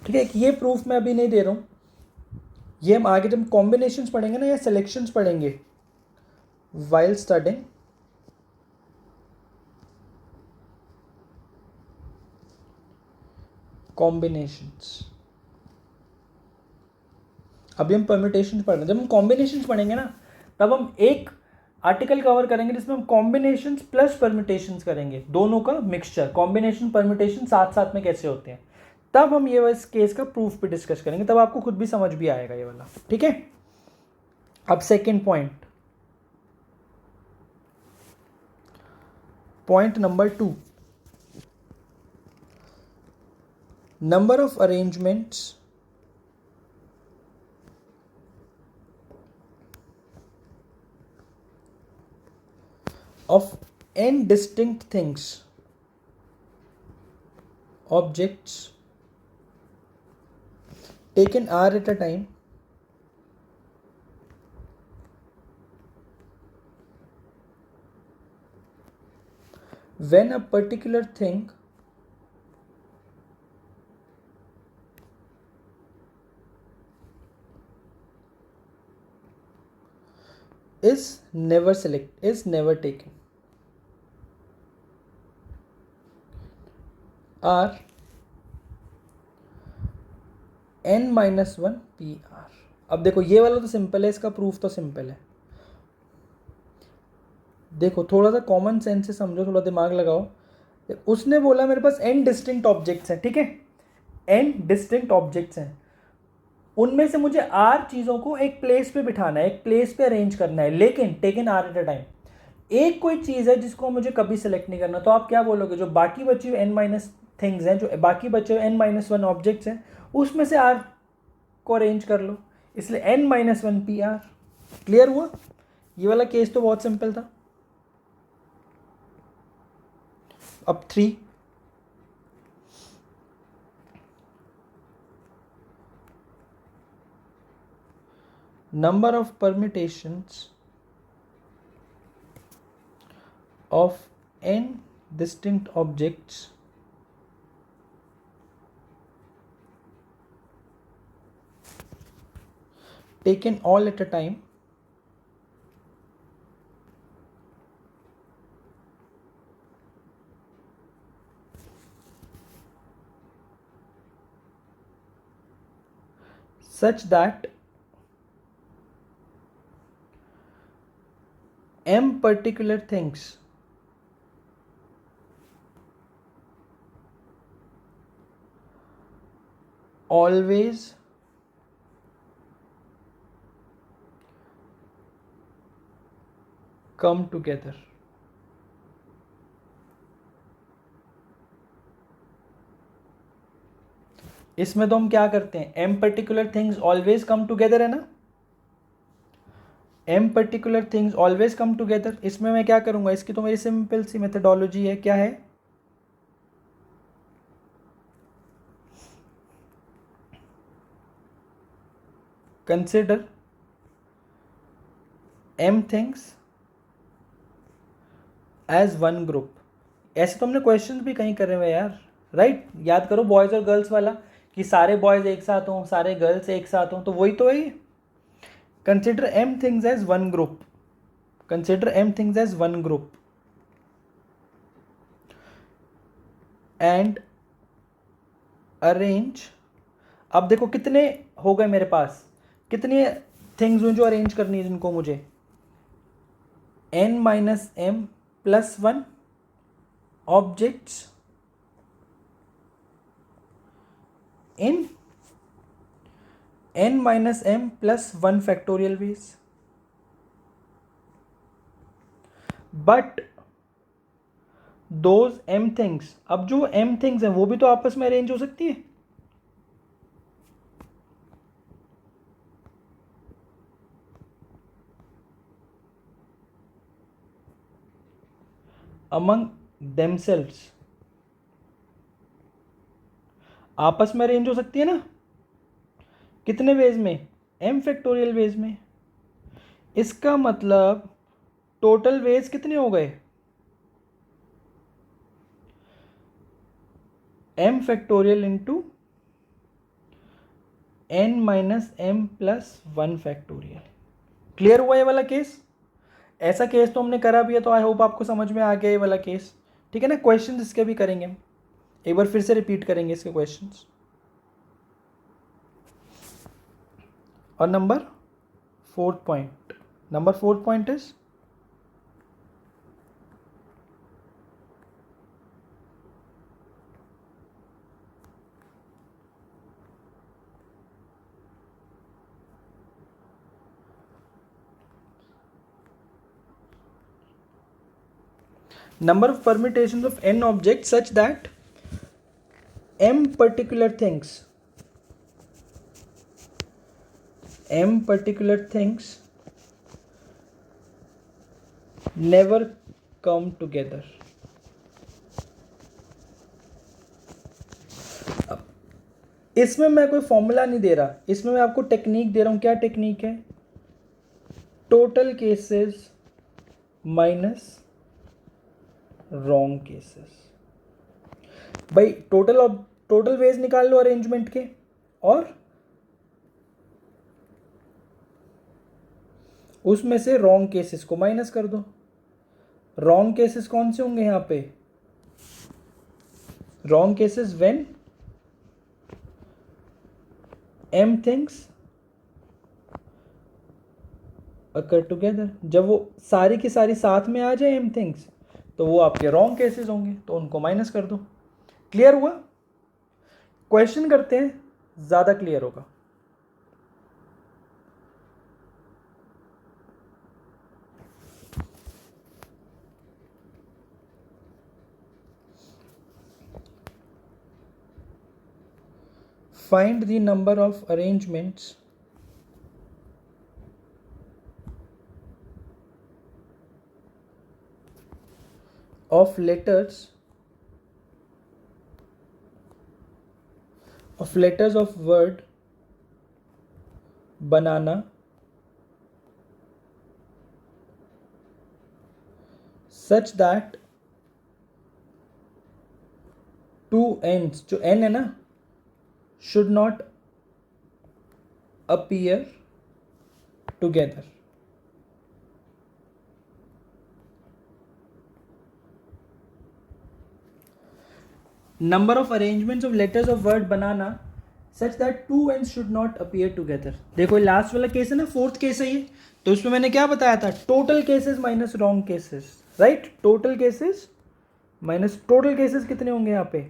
ठीक है, ये प्रूफ मैं अभी नहीं दे रहा हूँ, ये हम आगे जब कॉम्बिनेशंस पढ़ेंगे ना या सिलेक्शंस पढ़ेंगे वाइल स्टडिंग कॉम्बिनेशंस. अभी हम परम्यूटेशंस पढ़ रहे हैं, जब हम कॉम्बिनेशंस पढ़ेंगे ना तब हम एक आर्टिकल कवर करेंगे जिसमें हम कॉम्बिनेशंस प्लस परम्यूटेशंस करेंगे, दोनों का मिक्सचर. कॉम्बिनेशन परम्यूटेशन साथ साथ में कैसे होते हैं, तब हम ये इस केस का प्रूफ भी डिस्कस करेंगे, तब आपको खुद भी समझ भी आएगा ये वाला. ठीक है, अब second point number 2, number of arrangements of n distinct things, objects taken r at a time when a particular thing is never taken are n-1 PR. अब देखो ये वाला तो सिंपल है, इसका प्रूफ तो सिंपल है. देखो थोड़ा सा कॉमन सेंस से समझो, थोड़ा दिमाग लगाओ. उसने बोला मेरे पास n डिस्टिंक्ट ऑब्जेक्ट्स हैं, ठीक है, n डिस्टिंक्ट ऑब्जेक्ट्स हैं, उनमें से मुझे r चीज़ों को एक प्लेस पे बिठाना है, एक प्लेस पे अरेंज करना है, लेकिन taken r eight a time. एक कोई चीज़ है जिसको मुझे कभी सेलेक्ट नहीं करना, तो आप क्या बोलोगे, जो बाकी बचे हुए n माइनस थिंग्स हैं, जो बाकी बचे हुए n-1 ऑब्जेक्ट्स हैं, उसमें से r को अरेंज कर लो, इसलिए n-1 PR. क्लियर हुआ? ये वाला केस तो बहुत सिंपल था. अब 3, number of permutations of n distinct objects taken all at a time such that m particular things always come together. इसमें तो हम क्या करते हैं, m particular things always come together है ना, m particular things always come together. इसमें मैं क्या करूंगा, इसकी तो मेरी सिंपल सी मेथडोलॉजी है, क्या है, consider m things as one group. ऐसे तो हमने क्वेश्चन भी कहीं करे हुए यार, राइट? याद करो बॉयज़ और गर्ल्स वाला, कि सारे बॉयज़ एक साथ हों, सारे गर्ल्स एक साथ हों, तो वही तो है. Consider m things as one group, consider m things as one group and arrange. अब देखो कितने हो गए मेरे पास, कितनी थिंग्स हुई जो अरेंज करनी है जिनको मुझे, n-m+1 objects in n-m+1 factorial ways. But those m things, अब जो m things हैं वो भी तो आपस में अरेंज हो सकती है. among themselves आपस में अरेंज हो सकती है ना, कितने वेज में, m फैक्टोरियल वेज में। इसका मतलब टोटल वेज कितने हो गए, m factorial into n minus m plus 1 factorial. Clear हुआ ये वाला केस? ऐसा केस तो हमने करा भी है, तो आई होप आपको समझ में आ गया ये वाला केस। ठीक है ना, क्वेश्चन इसके भी करेंगे हम, एक बार फिर से रिपीट करेंगे इसके क्वेश्चंस। और number fourth point is number of permutations of n objects such that m particular things never come together। इसमें मैं कोई फॉर्मूला नहीं दे रहा, इसमें मैं आपको टेक्निक दे रहा हूं। क्या टेक्निक है? Total cases minus wrong cases. भाई टोटल वेज निकाल लो अरेंजमेंट के, और उसमें से रॉन्ग केसेस को माइनस कर दो। रॉन्ग केसेस कौन से होंगे यहां पे? Wrong cases when m things occur together. जब वो सारी की सारी साथ में आ जाए m थिंग्स, तो वो आपके रॉन्ग केसेस होंगे, तो उनको माइनस कर दो। क्लियर हुआ? क्वेश्चन करते हैं, ज्यादा क्लियर होगा। Find the number of arrangements of letters of word banana such that two ends, जो n है ना, should not appear together। Number of arrangements of letters of word banana such that two ends should not appear together। देखो last वाला case है ना, fourth case है ये, तो इसमें मैंने क्या बताया था? Total cases minus wrong cases, right? Total cases minus total cases कितने होंगे यहाँ पे?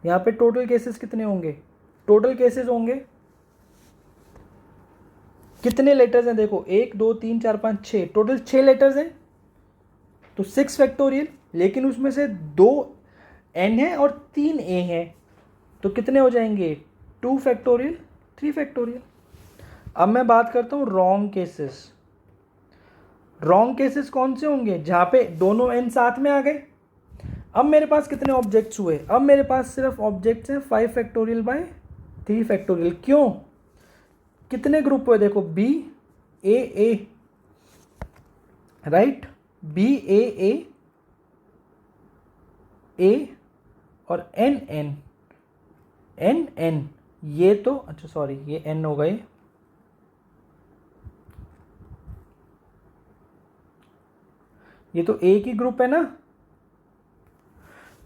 यहाँ पे टोटल केसेस कितने होंगे? टोटल केसेस होंगे, कितने लेटर्स हैं? देखो 1 2 3 4 5 6, टोटल 6 लेटर्स हैं, तो 6 फैक्टोरियल। लेकिन उसमें से 2 n है और 3 a है, तो कितने हो जाएंगे? 2 फैक्टोरियल 3 फैक्टोरियल। अब मैं बात करता हूँ रॉन्ग केसेस। रॉन्ग केसेस कौन से होंगे? जहाँ पे दोनों n साथ में आ गए। अब मेरे पास कितने ऑब्जेक्ट्स हुए? अब मेरे पास सिर्फ ऑब्जेक्ट्स हैं 5 फैक्टोरियल बाय 3 फैक्टोरियल। क्यों? कितने ग्रुप हुए? देखो B A A, right? B A ए और एन एन एन एन, ये तो अच्छा सॉरी ये एन हो गए, ये तो एक ही ग्रुप है ना।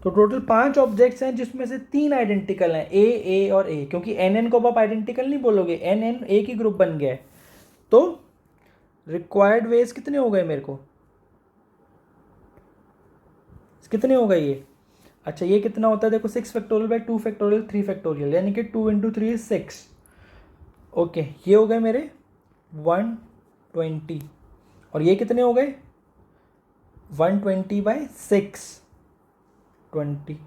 तो टोटल 5 ऑब्जेक्ट्स हैं जिसमें से 3 आइडेंटिकल हैं, ए और ए, क्योंकि एन एन को आप आइडेंटिकल नहीं बोलोगे, एन एन एक ही ग्रुप बन गया है। तो रिक्वायर्ड वेज कितने हो गए मेरे को? कितने हो गए ये? अच्छा ये कितना होता है? देखो 6 फैक्टोरियल बाई 2 फैक्टोरियल 3 फैक्टोरियल, यानी कि 2 इंटू 3 इज 6। ओके, ये हो गए मेरे 120, और ये कितने हो गए? 120 बाई 6 20।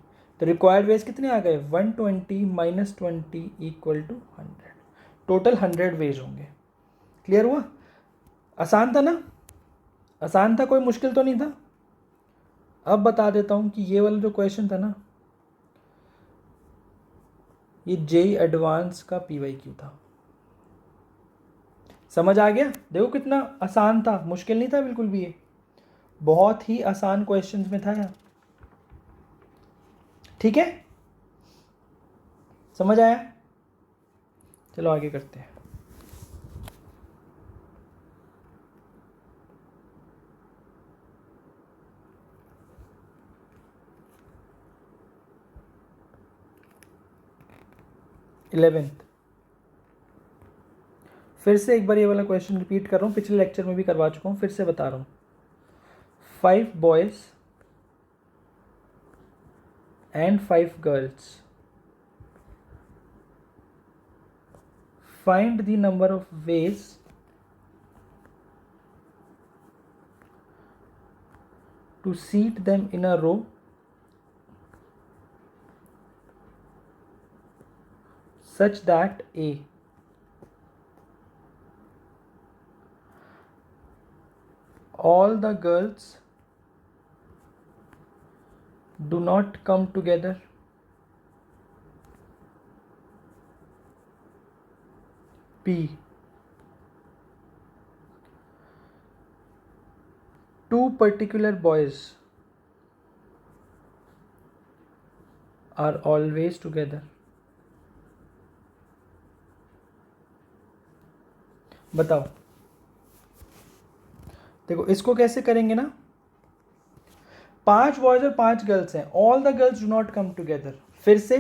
तो रिक्वायर्ड वेज कितने आ गए? 120 minus 20 equal to 100। Total 100 ways होंगे। क्लियर हुआ? आसान था ना? आसान था, कोई मुश्किल तो नहीं था। अब बता देता हूँ कि ये वाला जो क्वेश्चन था ना, ये जेई एडवांस का PYQ था। समझ आ गया? देखो कितना आसान था, मुश्किल नहीं था बिल्कुल भी, ये बहुत ही आसान क्वेश्चंस में था यार। ठीक है, समझ आया? चलो आगे करते हैं। इलेवेंथ, फिर से एक बार ये वाला क्वेश्चन रिपीट कर रहा हूँ, पिछले लेक्चर में भी करवा चुका हूँ, फिर से बता रहा हूँ। 5 boys and 5 girls. Find the number of ways to seat them in a row such that A, all the girls do not come together, B, 2 particular boys are always together. बताओ, देखो इसको कैसे करेंगे ना, 5 बॉयज और 5 girls हैं, all the girls do not come together, फिर से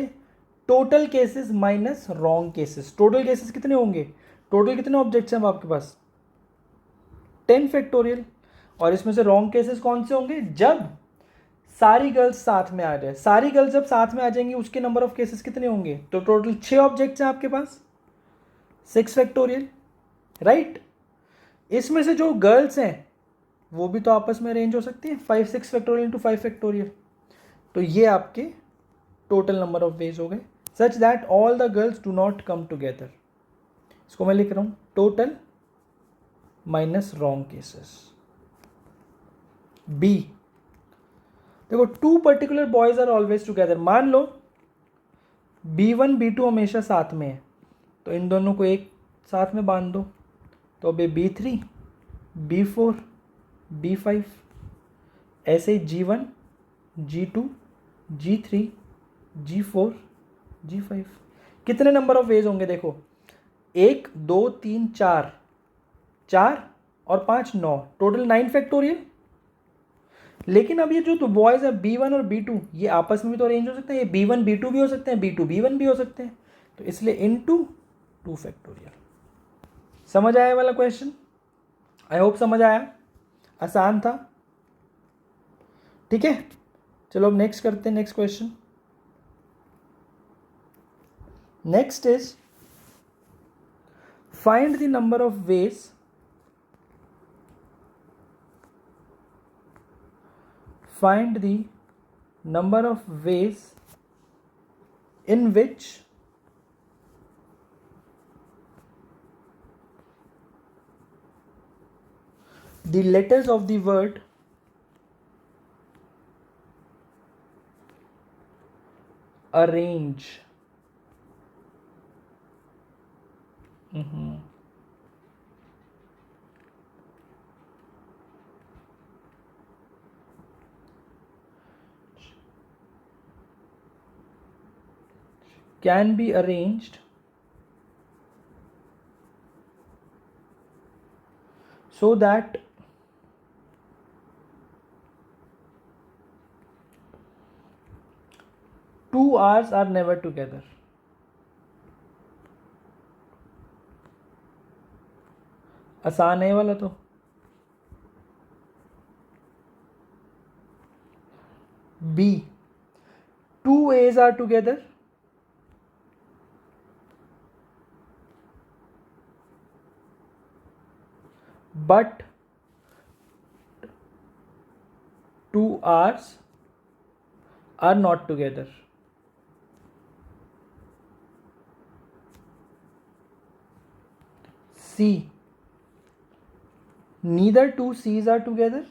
total cases minus wrong cases. Total cases कितने होंगे, टोटल कितने ऑब्जेक्ट्स हैं आपके पास, 10 फैक्टोरियल, और इसमें से रॉन्ग केसेस कौन से होंगे, जब सारी गर्ल्स साथ में आ जाए। सारी गर्ल्स जब साथ में आ जाएंगी उसके नंबर ऑफ केसेस कितने होंगे, तो टोटल 6 ऑब्जेक्ट्स हैं आपके पास, 6 फैक्टोरियल, राइट। इसमें से जो गर्ल्स हैं वो भी तो आपस में अरेंज हो सकती है, 5 6 फैक्टोरियल इंटू 5 फैक्टोरियल, तो ये आपके टोटल नंबर ऑफ वेज हो गए, such that all the girls do not come together. इसको मैं लिख रहा हूं, total minus wrong cases. B, देखो 2 particular boys are always together, मान लो B1 B2 हमेशा साथ में है, तो इन दोनों को एक साथ में बांध दो, तो अब B3 B4 B5, ऐसे ही G1 G2 G3 G4 G5। कितने नंबर ऑफ वेज होंगे, देखो 1 2 3 4, 4 और 5 9, टोटल 9 फैक्टोरियल। लेकिन अब ये जो बॉयज है B1 और B2, ये आपस में भी तो अरेंज हो सकते हैं, ये B1 B2 भी हो सकते हैं, B2 B1 भी हो सकते हैं, तो इसलिए इनटू 2 फैक्टोरियल। समझ आया वाला क्वेश्चन? आई होप समझ आया, आसान था। ठीक है, चलो अब नेक्स्ट करते हैं, next question. Next is find the number of veg find the number of ways in which the letters of the word arrange can be arranged so that two R's are never together. आसान है वाला तो। B, 2 A's are together but 2 R's are not together. C, neither 2 C's are together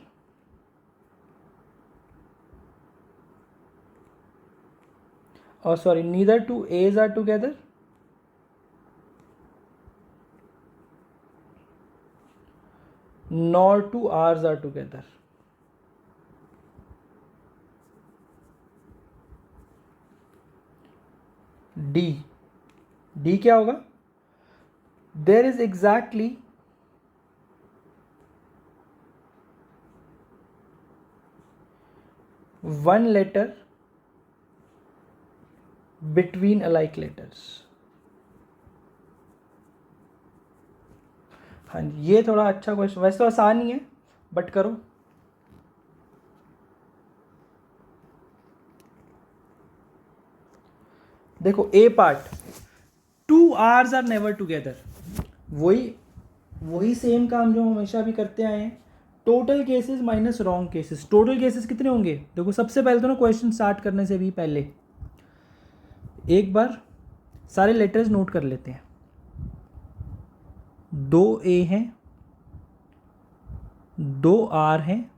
और sorry, neither two A's are together, nor two R's are together. D. D क्या होगा? There is exactly one letter between alike letters. हाँ जी, ये थोड़ा अच्छा question, वैसे तो आसान ही है बट करो। देखो A part, two R's are never together, वही सेम काम जो हम हमेशा भी करते आए हैं। Total cases minus wrong cases, total cases कितने होंगे? देखो सबसे पहले तो ना क्वेश्चन स्टार्ट करने से भी पहले एक बार सारे लेटर्स नोट कर लेते हैं। 2 ए हैं, 2 आर हैं,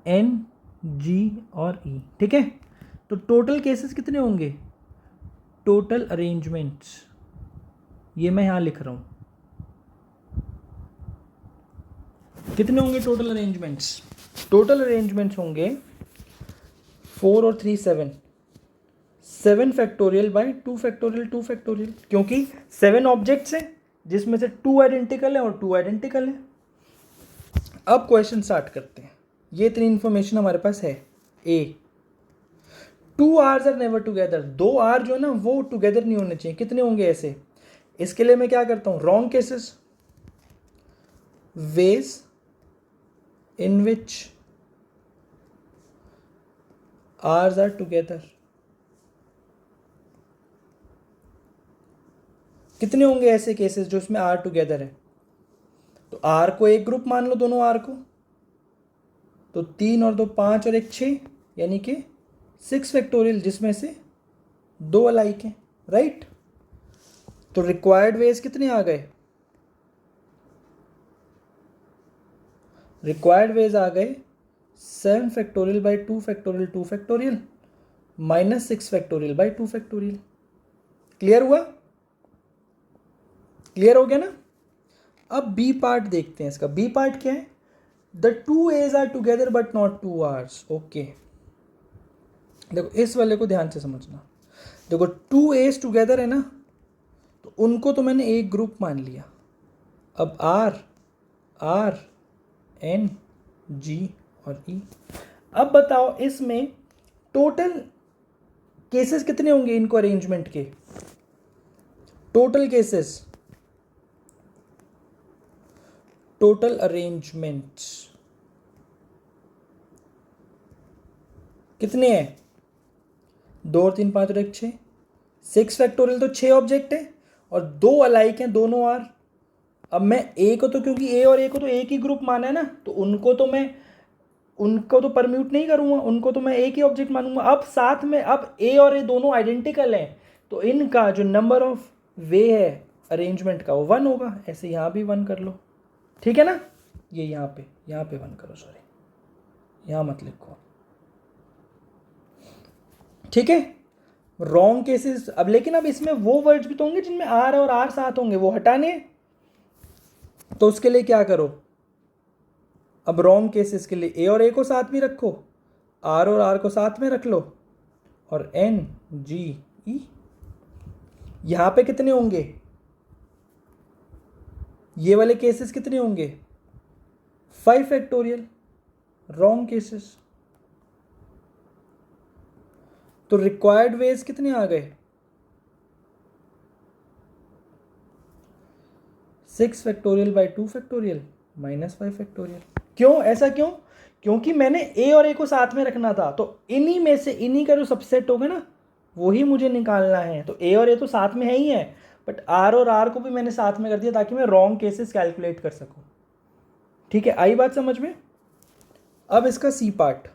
एन, जी और ई, ठीक है। तो टोटल केसेस कितने होंगे? टोटल अरेंजमेंट्स, ये मैं यहां लिख रहा हूं, कितने होंगे टोटल अरेंजमेंट्स? टोटल अरेंजमेंट्स होंगे 4 और 3 7, 7 फैक्टोरियल बाय 2 फैक्टोरियल 2 फैक्टोरियल, क्योंकि 7 ऑब्जेक्ट्स हैं जिसमें से 2 आइडेंटिकल है और 2 आइडेंटिकल है। अब क्वेश्चन स्टार्ट करते हैं। ये इतनी इंफॉर्मेशन हमारे पास है। A, 2 R's are never together, 2 R जो है ना वो टुगेदर नहीं होने चाहिए। कितने होंगे ऐसे? इसके लिए मैं क्या करता हूं, wrong cases, ways in which R's are together, कितने होंगे ऐसे केसेस जो इसमें आर टुगेदर है? तो आर को एक ग्रुप मान लो, दोनों आर को, तो 3 और 2 5 और 1 6, यानी कि 6 फैक्टोरियल, जिसमें से 2 अलाइक हैं, राइट। तो रिक्वायर्ड वेज कितने आ गए? रिक्वायर्ड वेज आ गए 7 factorial by 2 factorial 2 factorial minus 6 factorial by 2 factorial. Clear हुआ? क्लियर हो गया ना? अब बी पार्ट देखते हैं इसका। बी पार्ट क्या है? The 2 A's are together but not 2 R's. Okay, देखो इस वाले को ध्यान से समझना। देखो 2 एज टुगेदर है ना, तो उनको तो मैंने एक ग्रुप मान लिया। अब आर, आर, एन, जी और ई। अब बताओ इसमें टोटल केसेस कितने होंगे इनको अरेंजमेंट के? टोटल केसेस, टोटल अरेंजमेंट्स कितने हैं? 2 और 3 5 और 1 6, 6 फैक्टोरियल, तो 6 ऑब्जेक्ट है और 2 अलाइक हैं, दोनों आर। अब मैं ए को तो, क्योंकि ए और ए को तो एक ही ग्रुप माना है ना, तो उनको तो परम्यूट नहीं करूंगा, उनको तो मैं एक ही ऑब्जेक्ट मानूंगा। अब साथ में, अब ए और ए दोनों आइडेंटिकल हैं, तो इनका जो नंबर ऑफ वे है अरेंजमेंट का वो 1 होगा। ऐसे यहां भी 1 कर लो, ठीक है ना। ये यहाँ पे 1 करो, सॉरी यहां मत लिखो, ठीक है। रॉन्ग केसेस, अब लेकिन अब इसमें वो वर्ड्स भी तो होंगे जिनमें आर और आर साथ होंगे, वो हटाने, तो उसके लिए क्या करो, अब रॉन्ग केसेस के लिए ए और ए को साथ भी रखो, आर और आर को साथ में रख लो, और एन, जी, ई। यहां पे कितने होंगे? ये वाले केसेस कितने होंगे? 5 फैक्टोरियल रॉन्ग केसेस। तो रिक्वायर्ड वेज कितने आ गए? 6 factorial by 2 factorial minus 5 factorial. क्यों ऐसा? क्यों? क्योंकि मैंने ए और ए को साथ में रखना था, तो इन्हीं में से, इन्हीं का जो सबसेट होगा ना वही मुझे निकालना है। तो ए और ए तो साथ में है ही है, बट आर और आर को भी मैंने साथ में कर दिया ताकि मैं रॉन्ग केसेस कैलकुलेट कर सकूं। ठीक है, आई बात समझ में? अब इसका सी पार्ट,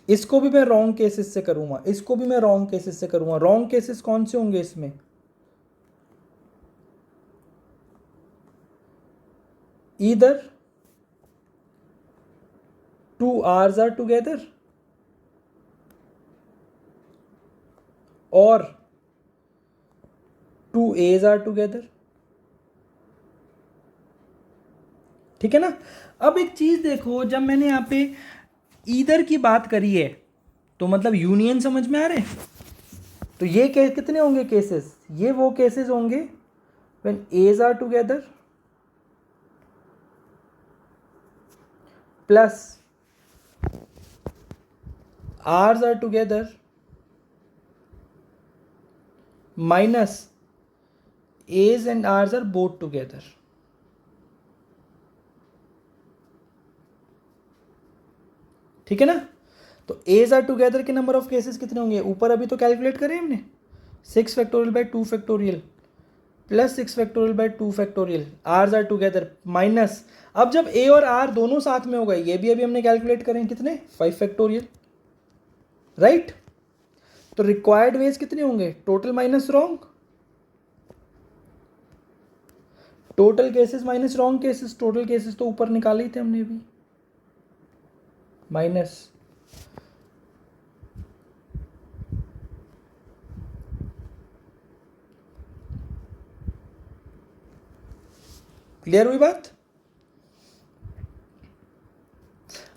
इसको भी मैं रॉन्ग केसेस से करूंगा, इसको भी मैं रॉन्ग केसेस से करूंगा। रॉन्ग केसेस कौन से होंगे इसमें? either two R's are together or two A's are together। ठीक है ना। अब एक चीज देखो, जब मैंने यहाँ पे ईदर की बात करी है तो मतलब यूनियन समझ में आ रहे हैं। तो ये कितने होंगे केसेस, ये वो केसेस होंगे when E's are together plus R's are together minus E's and R's are both together. ठीक है ना। तो एज आर टुगेदर के नंबर ऑफ केसेस कितने होंगे, ऊपर अभी तो कैलकुलेट करें हमने 6 factorial by 2 factorial plus 6 factorial by 2 factorial, R's are together minus, अब जब ए और आर दोनों साथ में हो गए, ये भी अभी हमने कैलकुलेट करें कितने 5 फैक्टोरियल, राइट। तो रिक्वायर्ड वेज कितने होंगे, total minus wrong, total cases minus wrong cases, total cases तो ऊपर निकाले ही थे हमने भी, माइनस क्लियर हुई बात।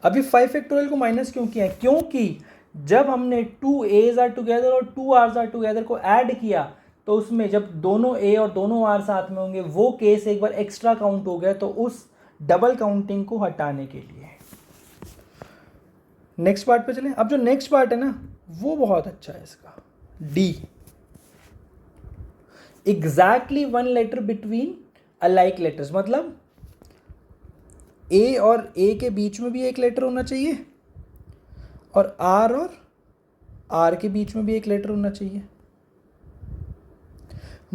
अभी 5 फैक्टोरियल को माइनस क्यों किया है, क्योंकि जब हमने 2 A's आर टुगेदर और 2 R's आर टुगेदर को ऐड किया तो उसमें जब दोनों A और दोनों R साथ में होंगे वो केस एक बार एक्स्ट्रा काउंट हो गया, तो उस डबल काउंटिंग को हटाने के लिए। नेक्स्ट पार्ट पे चलें। अब जो नेक्स्ट पार्ट है ना वो बहुत अच्छा है इसका, D, exactly 1 letter between alike letters, मतलब ए और ए के बीच में भी एक लेटर होना चाहिए और आर के बीच में भी एक लेटर होना चाहिए।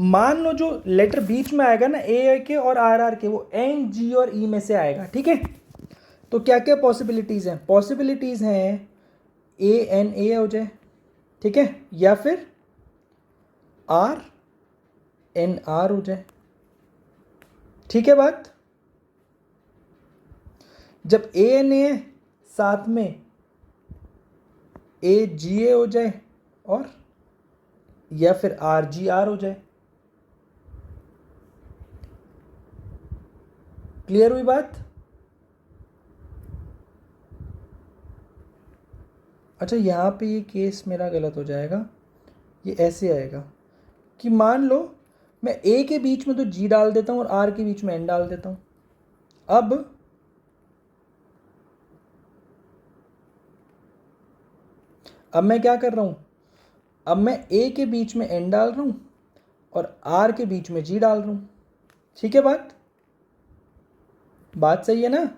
मान लो जो लेटर बीच में आएगा ना ए के और आर के, वो एन जी और ई में से आएगा। ठीक है, तो क्या क्या पॉसिबिलिटीज हैं, पॉसिबिलिटीज हैं ए एन ए हो जाए, ठीक है, या फिर आर एन आर हो जाए। ठीक है बात। जब ए एन ए साथ में ए जी ए हो जाए और या फिर आर जी आर हो जाए। क्लियर हुई बात। अच्छा यहाँ पे ये केस मेरा गलत हो जाएगा, ये ऐसे आएगा कि मान लो मैं ए के बीच में तो जी डाल देता हूँ और आर के बीच में एन डाल देता हूँ। अब मैं क्या कर रहा हूँ, अब मैं ए के बीच में एन डाल रहा हूँ और आर के बीच में जी डाल रहा हूँ। ठीक है बात सही है ना।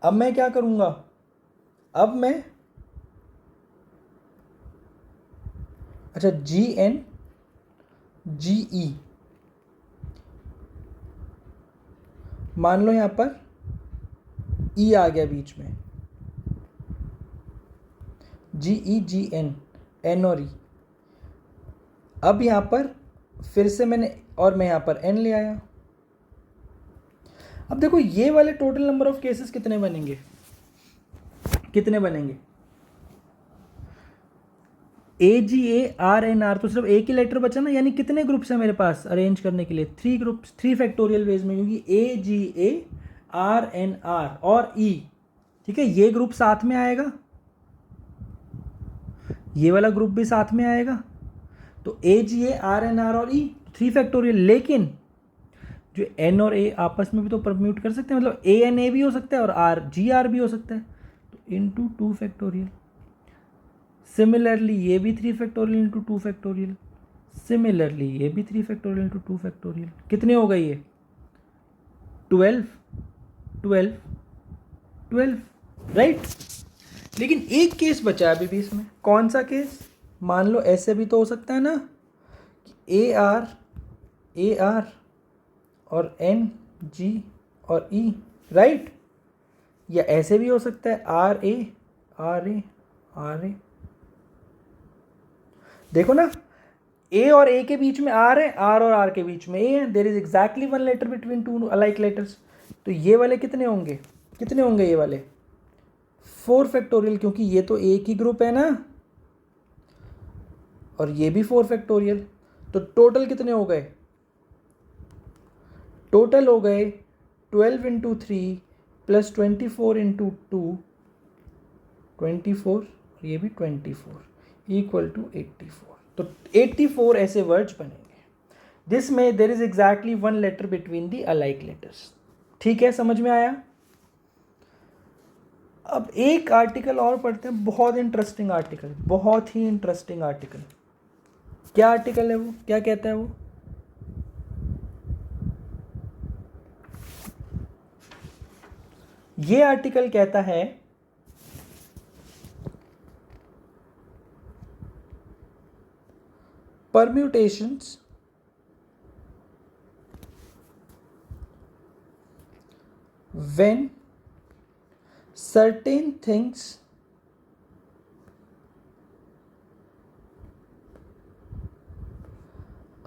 अब मैं क्या करूँगा, अब मैं अच्छा जी एन जी ई, मान लो यहाँ पर ई आ गया बीच में, जी ई जी एन, एन और ई। अब यहाँ पर फिर से मैंने और मैं यहाँ पर एन ले आया। अब देखो ये वाले टोटल नंबर ऑफ केसेस कितने बनेंगे, ए जी ए आर एन आर, तो सिर्फ एक ही लेटर बचा ना, यानी कितने ग्रुप्स हैं मेरे पास अरेंज करने के लिए, 3 ग्रुप्स, 3 फैक्टोरियल वेज में, क्योंकि ए जी ए आर एन आर और ई। ठीक है, ये ग्रुप साथ में आएगा, ये वाला ग्रुप भी साथ में आएगा, तो ए जी ए आर एन आर और ई 3 फैक्टोरियल। लेकिन जो एन और ए आपस में भी तो परम्यूट कर सकते हैं, मतलब ए एन ए भी हो सकता है और आर जी आर भी हो सकता है, तो इंटू 2 फैक्टोरियल। सिमिलरली ये भी 3 फैक्टोरियल इंटू 2 फैक्टोरियल, सिमिलरली ये भी 3 फैक्टोरियल इंटू 2 फैक्टोरियल। कितने हो गए ये 12 12 12, राइट। लेकिन एक केस बचा है अभी भी इसमें, कौन सा केस, मान लो ऐसे भी तो हो सकता है ना कि ए आर और एन जी और ई, राइट, या ऐसे भी हो सकता है R A R A R A. देखो ना, ए और ए के बीच में आर है, आर और आर के बीच में ए है, there is exactly one letter between two alike letters. तो ये वाले कितने होंगे, कितने होंगे ये वाले 4 फैक्टोरियल, क्योंकि ये तो एक ही ग्रुप है ना, और ये भी 4 फैक्टोरियल। तो टोटल कितने हो गए, टोटल हो गए 12 इंटू 3 प्लस 24 इंटू 2 24, और ये भी 24 इक्वल टू 84। तो 84 ऐसे वर्ड्स बनेंगे। दिस में there is exactly one letter between the alike letters. ठीक है, समझ में आया। अब एक आर्टिकल और पढ़ते हैं, बहुत इंटरेस्टिंग आर्टिकल, बहुत ही इंटरेस्टिंग आर्टिकल। क्या आर्टिकल है वो, क्या कहता है वो, ये आर्टिकल कहता है permutations when certain things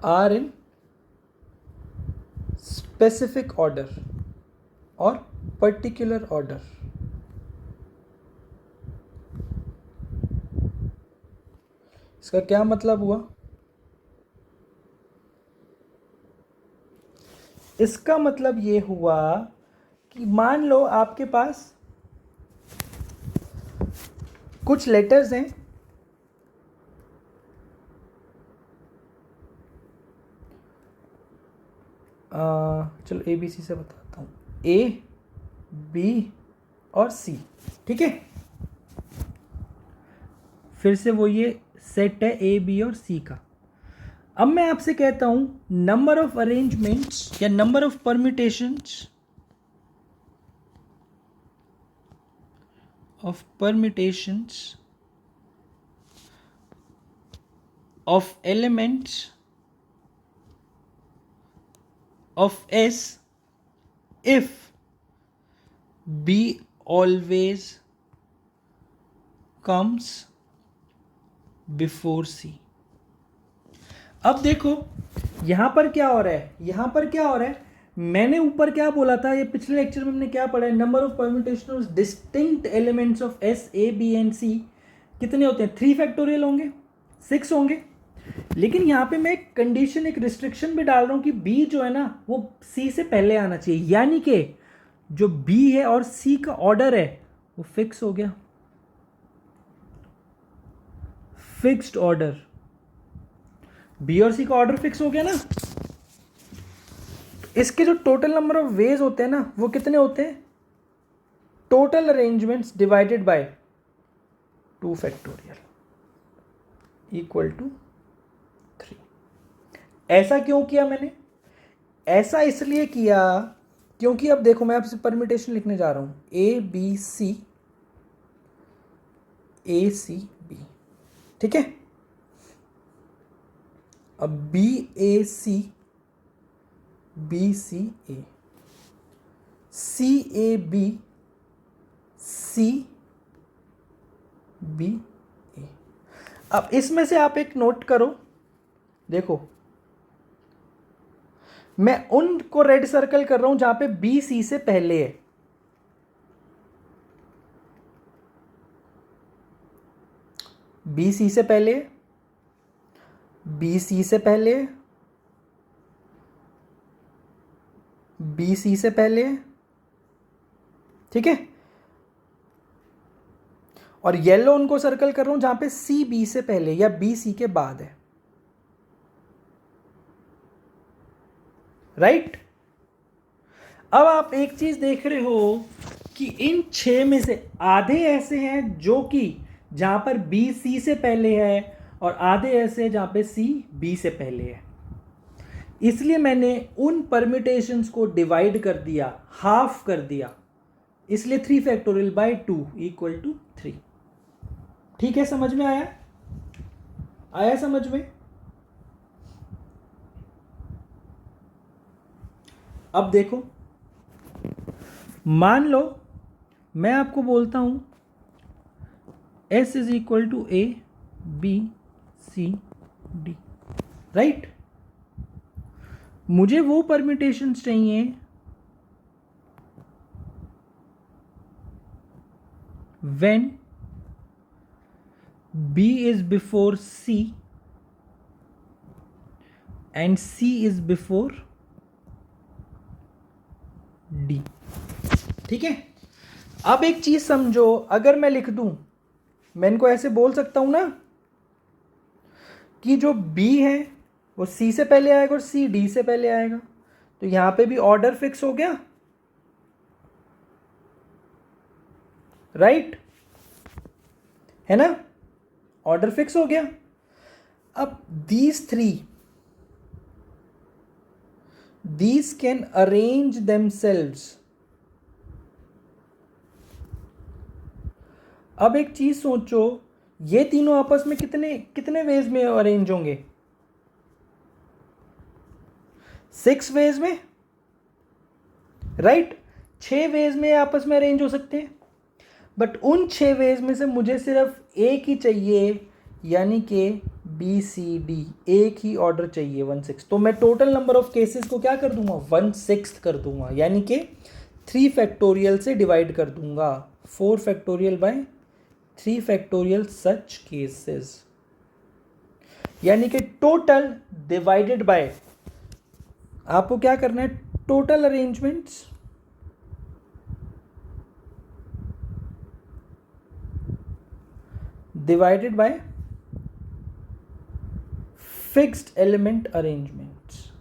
are in specific order or particular order। इसका क्या मतलब हुआ, इसका मतलब ये हुआ कि मान लो आपके पास कुछ लेटर्स हैं, चलो ए बी सी से बताता हूँ, ए बी और सी, ठीक है। फिर से वो ये सेट है ए बी और सी का। अब मैं आपसे कहता हूं नंबर ऑफ अरेंजमेंट्स या number of permutations of elements of S if B always comes before C। अब देखो यहां पर क्या हो रहा है, यहां पर क्या हो रहा है, मैंने ऊपर क्या बोला था, ये पिछले लेक्चर में हमने क्या पढ़ा है, number of permutation of distinct elements of S A B and C कितने होते हैं, 3 फैक्टोरियल होंगे, 6 होंगे। लेकिन यहाँ पे मैं एक कंडीशन, एक रिस्ट्रिक्शन भी डाल रहा हूँ कि बी जो है ना वो सी से पहले आना चाहिए, यानी कि जो बी है और सी का ऑर्डर है वो फिक्स हो गया, फिक्स्ड ऑर्डर, बी और सी का ऑर्डर फिक्स हो गया ना। इसके जो टोटल नंबर ऑफ वेज होते हैं ना वो कितने होते हैं, total arrangements divided by 2 factorial equal to 3। ऐसा क्यों किया मैंने, ऐसा इसलिए किया क्योंकि अब देखो मैं आपसे परम्यूटेशन लिखने जा रहा हूं, ए बी सी बी, ठीक है। अब B A C B C A, C A B C B A. अब इसमें से आप एक नोट करो, देखो मैं उनको रेड सर्कल कर रहा हूं जहां पे बी सी से पहले है, बी सी से पहले, बी सी से पहले, बी सी से पहले, ठीक है। और येलो उनको सर्कल कर रहा हूं जहां पे सी बी से पहले या बी सी के बाद है, राइट। अब आप एक चीज देख रहे हो कि इन 6 में से आधे ऐसे हैं जो कि जहां पर बी सी से पहले है और आधे ऐसे हैं जहां पे सी बी से पहले है। इसलिए मैंने उन परम्यूटेशंस को डिवाइड कर दिया, हाफ कर दिया, इसलिए 3 फैक्टोरियल बाय 2 इक्वल टू 3। ठीक है, समझ में आया, आया समझ में। अब देखो मान लो मैं आपको बोलता हूं S is equal to A B C D, right. मुझे वो परम्यूटेशंस चाहिए when B is before C and C is before D। ठीक है। अब एक चीज समझो, अगर मैं लिख दूं, मैं इनको ऐसे बोल सकता हूं ना कि जो B है वो C से पहले आएगा और C D से पहले आएगा, तो यहां पे भी ऑर्डर फिक्स हो गया, राइट है ना, ऑर्डर फिक्स हो गया। अब these can arrange themselves। अब एक चीज सोचो, ये तीनों आपस में कितने कितने वेज में अरेंज होंगे? 6 वेज में, राइट। 6 वेज में आपस में अरेंज हो सकते हैं, बट उन 6 वेज में से मुझे सिर्फ एक ही चाहिए, यानी कि BCD, एक ही ऑर्डर चाहिए 1/6। तो मैं टोटल नंबर ऑफ केसेस को क्या कर दूंगा? 1/6 कर दूंगा, यानी कि 3 फैक्टोरियल से डिवाइड कर दूंगा, 4 factorial by 3 factorial such cases, यानी कि टोटल डिवाइडेड बाय, आपको क्या करना है, total arrangements divided bye fixed element arrangements.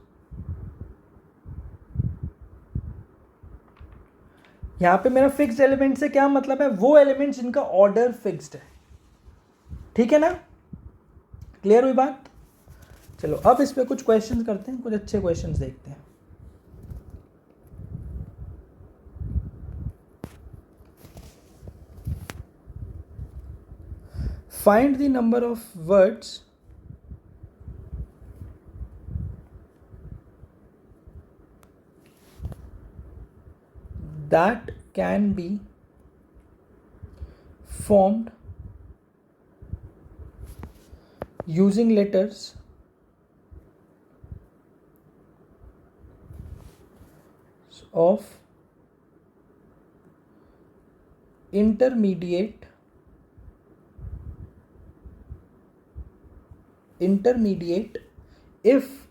यहां पे मेरा फिक्स्ड एलिमेंट से क्या मतलब है? वो एलिमेंट्स जिनका ऑर्डर फिक्स्ड है, ठीक है ना, क्लियर हुई बात? चलो अब इस पे कुछ क्वेश्चंस करते हैं, कुछ अच्छे क्वेश्चंस देखते हैं। Find the number of words that can be formed using letters of intermediate if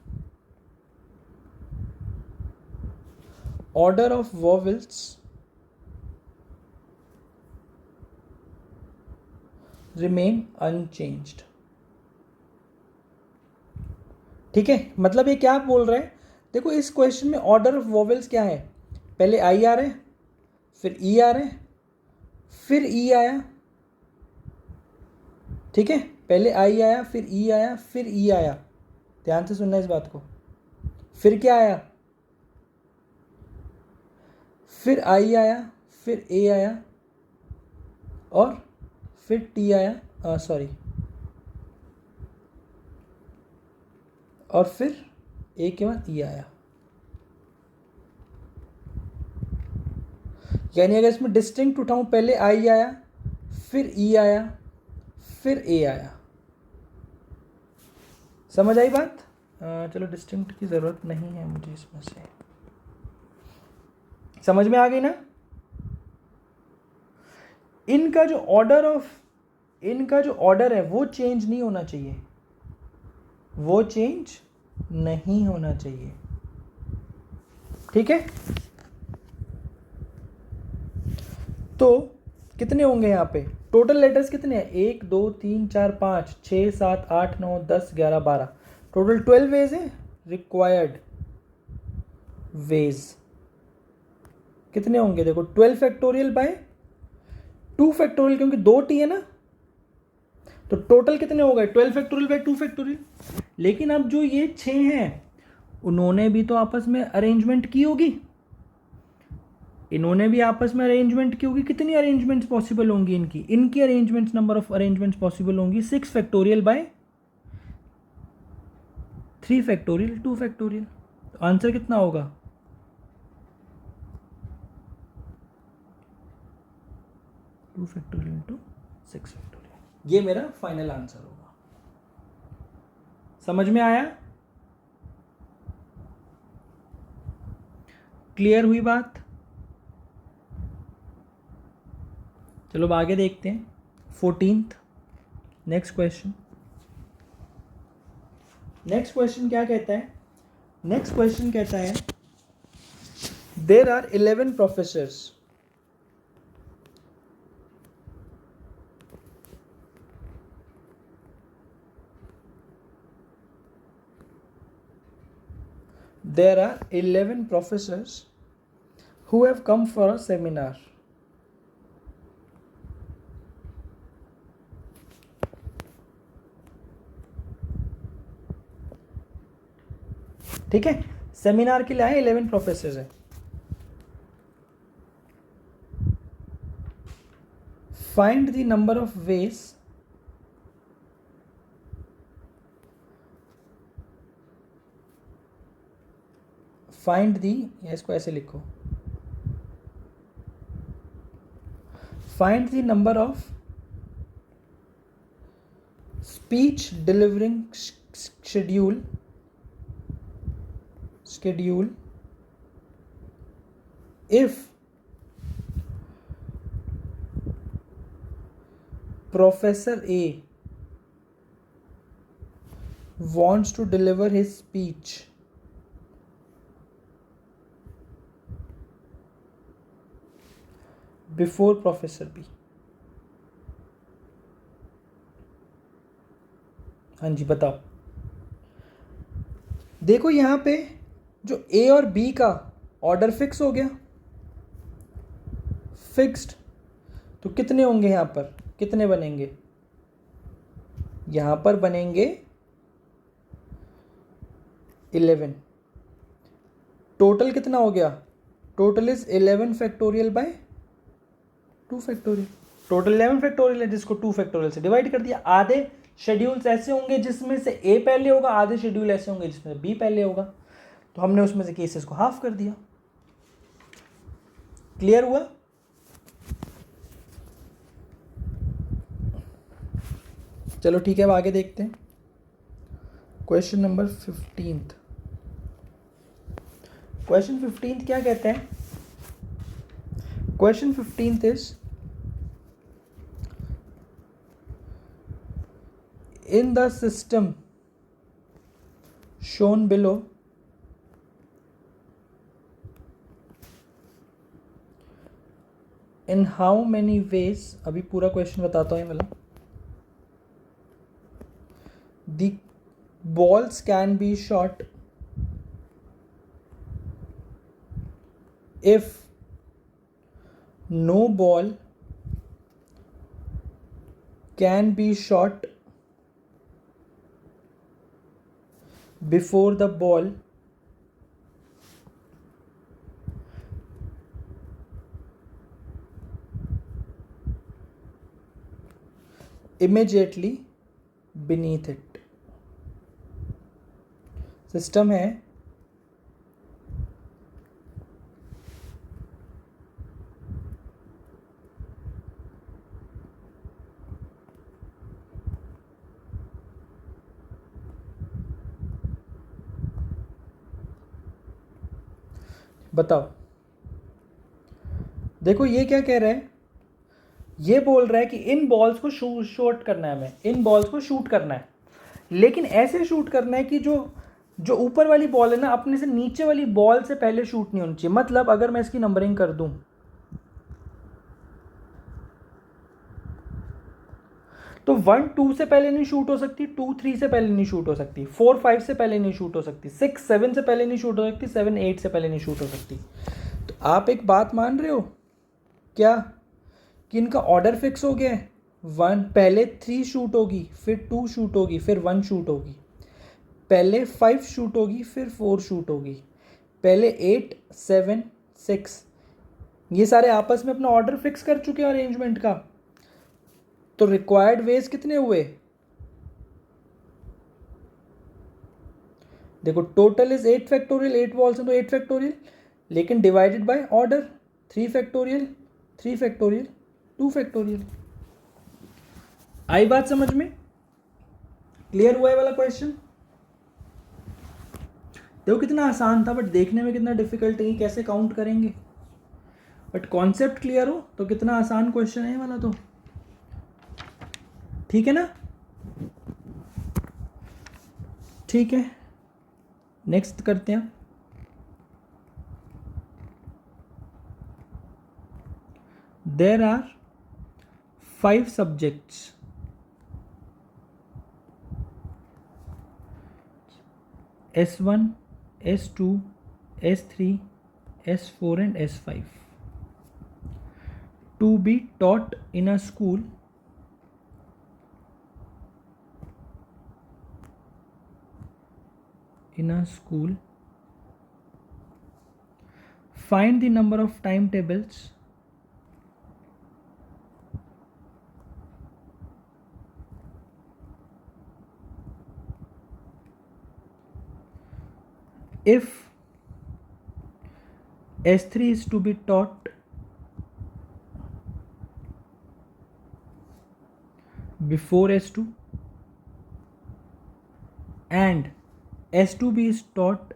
order of vowels remain unchanged। ठीक है, मतलब ये क्या बोल रहा है? देखो इस क्वेश्चन में ऑर्डर ऑफ वॉवेल्स क्या है, पहले आई आ रहा है, फिर ई आ रहा है, फिर ई आया, ठीक है, पहले आई आया, फिर ई आया, फिर ई आया, ध्यान से सुनना इस बात को, फिर क्या आया, फिर आई आया, फिर ए आया, और फिर टी आया, सॉरी, और फिर ए के बाद ई आया। यानी अगर इसमें डिस्टिंक्ट उठाऊं, पहले आई आया, फिर ई आया, फिर ए आया। समझ आई बात? चलो डिस्टिंक्ट की ज़रूरत नहीं है मुझे इसमें से, समझ में आ गई ना? इनका जो ऑर्डर है वो चेंज नहीं होना चाहिए, वो चेंज नहीं होना चाहिए, ठीक है। तो कितने होंगे यहाँ पे टोटल लेटर्स? कितने हैं? 1 2 3 4 5 6 7 8 9 10 11 12, टोटल 12 वेज है। रिक्वायर्ड वेज कितने होंगे? देखो 12 फैक्टोरियल बाय 2 फैक्टोरियल, क्योंकि 2 टी है ना, तो टोटल कितने हो गए? 12 फैक्टोरियल बाय 2 फैक्टोरियल। लेकिन अब जो ये 6 हैं उन्होंने भी तो आपस में अरेंजमेंट की होगी, इन्होंने भी आपस में अरेंजमेंट की होगी। कितनी अरेंजमेंट्स पॉसिबल होंगी इनकी arrangements, number of arrangements possible होंगी 6 फैक्टोरियल बाय 3 फैक्टोरियल 2 फैक्टोरियल। तो आंसर कितना होगा? Two factorial into 6 factorial. ये मेरा फाइनल आंसर होगा। समझ में आया? क्लियर हुई बात? चलो अब आगे देखते हैं 14th next question. Next question क्या कहता है? नेक्स्ट क्वेश्चन कहता है there are 11 professors. There are 11 professors who have come for a seminar. ठीक है, सेमिनार के लिए आए 11 प्रोफेसर्स हैं। Find the number of veg find the, इसको ऐसे लिखो, find the number of speech delivering schedule if Professor A wants to deliver his speech before Professor B। हाँ जी बताओ। देखो यहाँ पे जो ए और बी का ऑर्डर फिक्स हो गया, फिक्स्ड, तो कितने होंगे यहाँ पर, कितने बनेंगे? यहाँ पर बनेंगे 11। टोटल कितना हो गया? Total is 11 factorial by 2 factorial. Total 11 factorial है जिसको 2 फैक्टोरियल से डिवाइड कर दिया। आधे शेड्यूल्स ऐसे होंगे जिसमें से ए पहले होगा, आधे शेड्यूल ऐसे होंगे जिसमें से बी पहले होगा, तो हमने उसमें से केसेस को हाफ कर दिया। क्लियर हुआ? चलो ठीक है, अब आगे देखते हैं क्वेश्चन नंबर 15। क्वेश्चन 15 क्या कहते हैं? Question 15 is in the system shown below in how many ways, अभी पूरा क्वेश्चन बताता हूँ मतलब, the balls can be shot if no ball can be shot before the ball immediately beneath it। System है बताओ। देखो ये क्या कह रहा है, ये बोल रहा है कि इन बॉल्स को शूट करना है, हमें इन बॉल्स को शूट करना है, लेकिन ऐसे शूट करना है कि जो ऊपर वाली बॉल है ना, अपने से नीचे वाली बॉल से पहले शूट नहीं होनी चाहिए। मतलब अगर मैं इसकी नंबरिंग कर दूं तो 1 2 से पहले नहीं शूट हो सकती, 2 3 से पहले नहीं शूट हो सकती, 4 5 से पहले नहीं शूट हो सकती, 6 7 से पहले नहीं शूट हो सकती, 7 8 से पहले नहीं शूट हो सकती। तो आप एक बात मान रहे हो क्या कि इनका ऑर्डर फिक्स हो गया है? 1 पहले 3 शूट होगी, फिर 2 शूट होगी, फिर 1 शूट होगी, पहले 5 शूट होगी, फिर 4 शूट होगी, पहले 8 7 6। ये सारे आपस में अपना ऑर्डर फिक्स कर चुके हैं अरेंजमेंट का। तो रिक्वायर्ड वेज कितने हुए? देखो टोटल इज 8 फैक्टोरियल, 8 बॉल्स हैं तो 8 फैक्टोरियल, लेकिन divided by order 3 factorial 3 factorial 2 factorial. आई बात समझ में? क्लियर हुआ है वाला क्वेश्चन? देखो कितना आसान था, बट देखने में कितना डिफिकल्ट है, कैसे काउंट करेंगे। बट कॉन्सेप्ट क्लियर हो तो कितना आसान क्वेश्चन है ये वाला तो, ठीक है ना। ठीक है, नेक्स्ट करते हैं। There are 5 subjects S1, S2, S3, S4 and S5 to be taught in a school find the number of timetables if S3 is to be taught before S2 and S2B is taught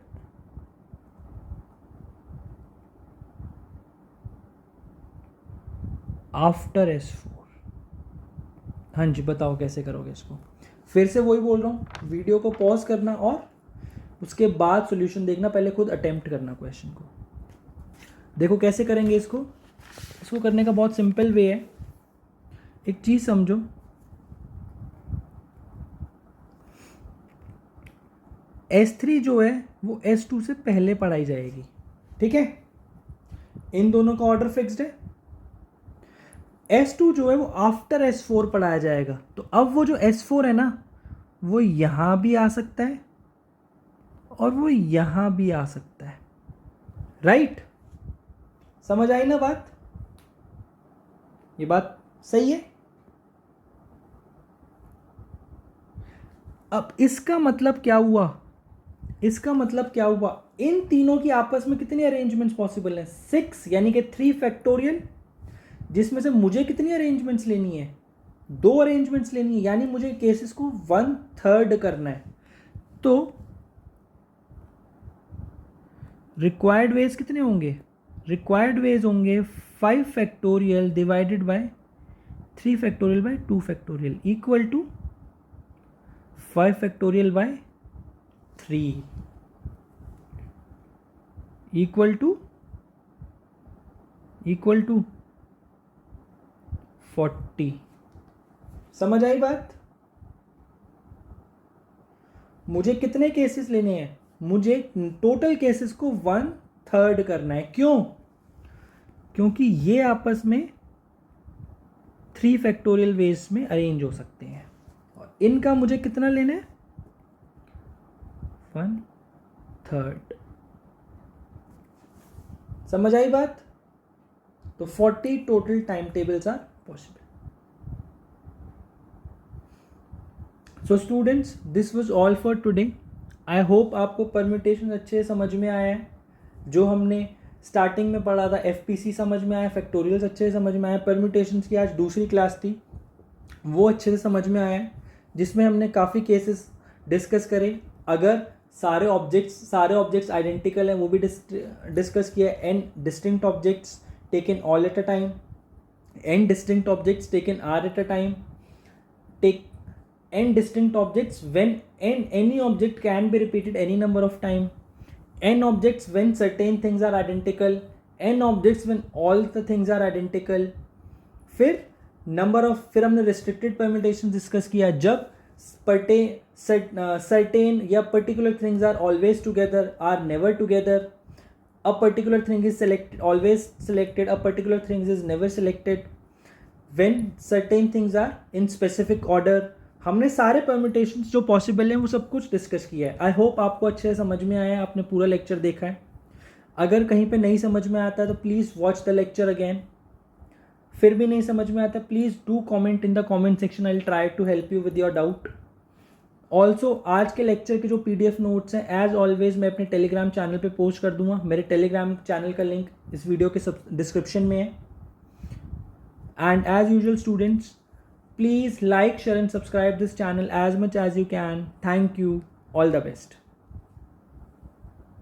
after S4। हाँ जी, बताओ कैसे करोगे इसको। फिर से वही बोल रहा हूँ, वीडियो को पॉज करना और उसके बाद सॉल्यूशन देखना, पहले खुद अटेम्प्ट करना क्वेश्चन को। देखो कैसे करेंगे इसको। इसको करने का बहुत सिंपल वे है। एक चीज़ समझो, S3 जो है वो S2 से पहले पढ़ाई जाएगी, ठीक है। इन दोनों का ऑर्डर फिक्स्ड है। S2 जो है वो आफ्टर S4 पढ़ाया जाएगा। तो अब वो जो S4 है ना, वो यहां भी आ सकता है और वो यहां भी आ सकता है, राइट। समझ आई ना बात, ये बात सही है। अब इसका मतलब क्या हुआ, इसका मतलब क्या हुआ, इन तीनों की आपस में कितनी अरेंजमेंट्स पॉसिबल हैं, 6, यानी कि 3 फैक्टोरियल, जिसमें से मुझे कितनी अरेंजमेंट्स लेनी है, 2 अरेंजमेंट्स लेनी है, यानी मुझे केसेस को 1/3 करना है। तो रिक्वायर्ड वेज कितने होंगे, रिक्वायर्ड वेज होंगे 5 factorial divided by 3 factorial by 2 factorial equal to 5 factorial by 3 equal to 40। समझ आई बात। मुझे कितने केसेस लेने हैं, मुझे टोटल केसेस को 1/3 करना है। क्यों, क्योंकि ये आपस में 3 फैक्टोरियल वेज में अरेंज हो सकते हैं और इनका मुझे कितना लेना है, 1/3। समझ आई बात। तो 40 total time tables are possible. So students, this was all for today. I hope आपको परम्यूटेशन अच्छे समझ में आया है। जो हमने स्टार्टिंग में पढ़ा था FPC समझ में आया, फैक्टोरियल्स अच्छे से समझ में आया, परम्यूटेशंस की आज दूसरी क्लास थी वो अच्छे से समझ में आया, जिसमें हमने काफ़ी केसेस डिस्कस करे। अगर सारे ऑब्जेक्ट्स आइडेंटिकल हैं वो भी डिस्कस किया। N distinct objects taken all at a time, n distinct objects taken r at a time, take n distinct objects when any object can be repeated any number of time, n objects when certain things are identical, n objects when all the things are identical। फिर हमने restricted permutations discuss किया, जब certain या particular things are always together, are never together, a particular thing is always selected, a particular thing is never selected, when certain things are in specific order। हमने सारे permutations जो possible हैं वो सब कुछ डिस्कस किया है। आई होप आपको अच्छे से समझ में आया है, आपने पूरा लेक्चर देखा है। अगर कहीं पे नहीं समझ में आता है तो please watch the lecture again. फिर भी नहीं समझ में आता, please do comment in the comment section, I will try to help you with your doubt. Also आज के लेक्चर के जो PDF नोट्स हैं एज ऑलवेज मैं अपने टेलीग्राम चैनल पे पोस्ट कर दूंगा। मेरे टेलीग्राम चैनल का लिंक इस वीडियो के डिस्क्रिप्शन में है। And as usual students, please like, share and subscribe this channel as much as you can. Thank you. All the best.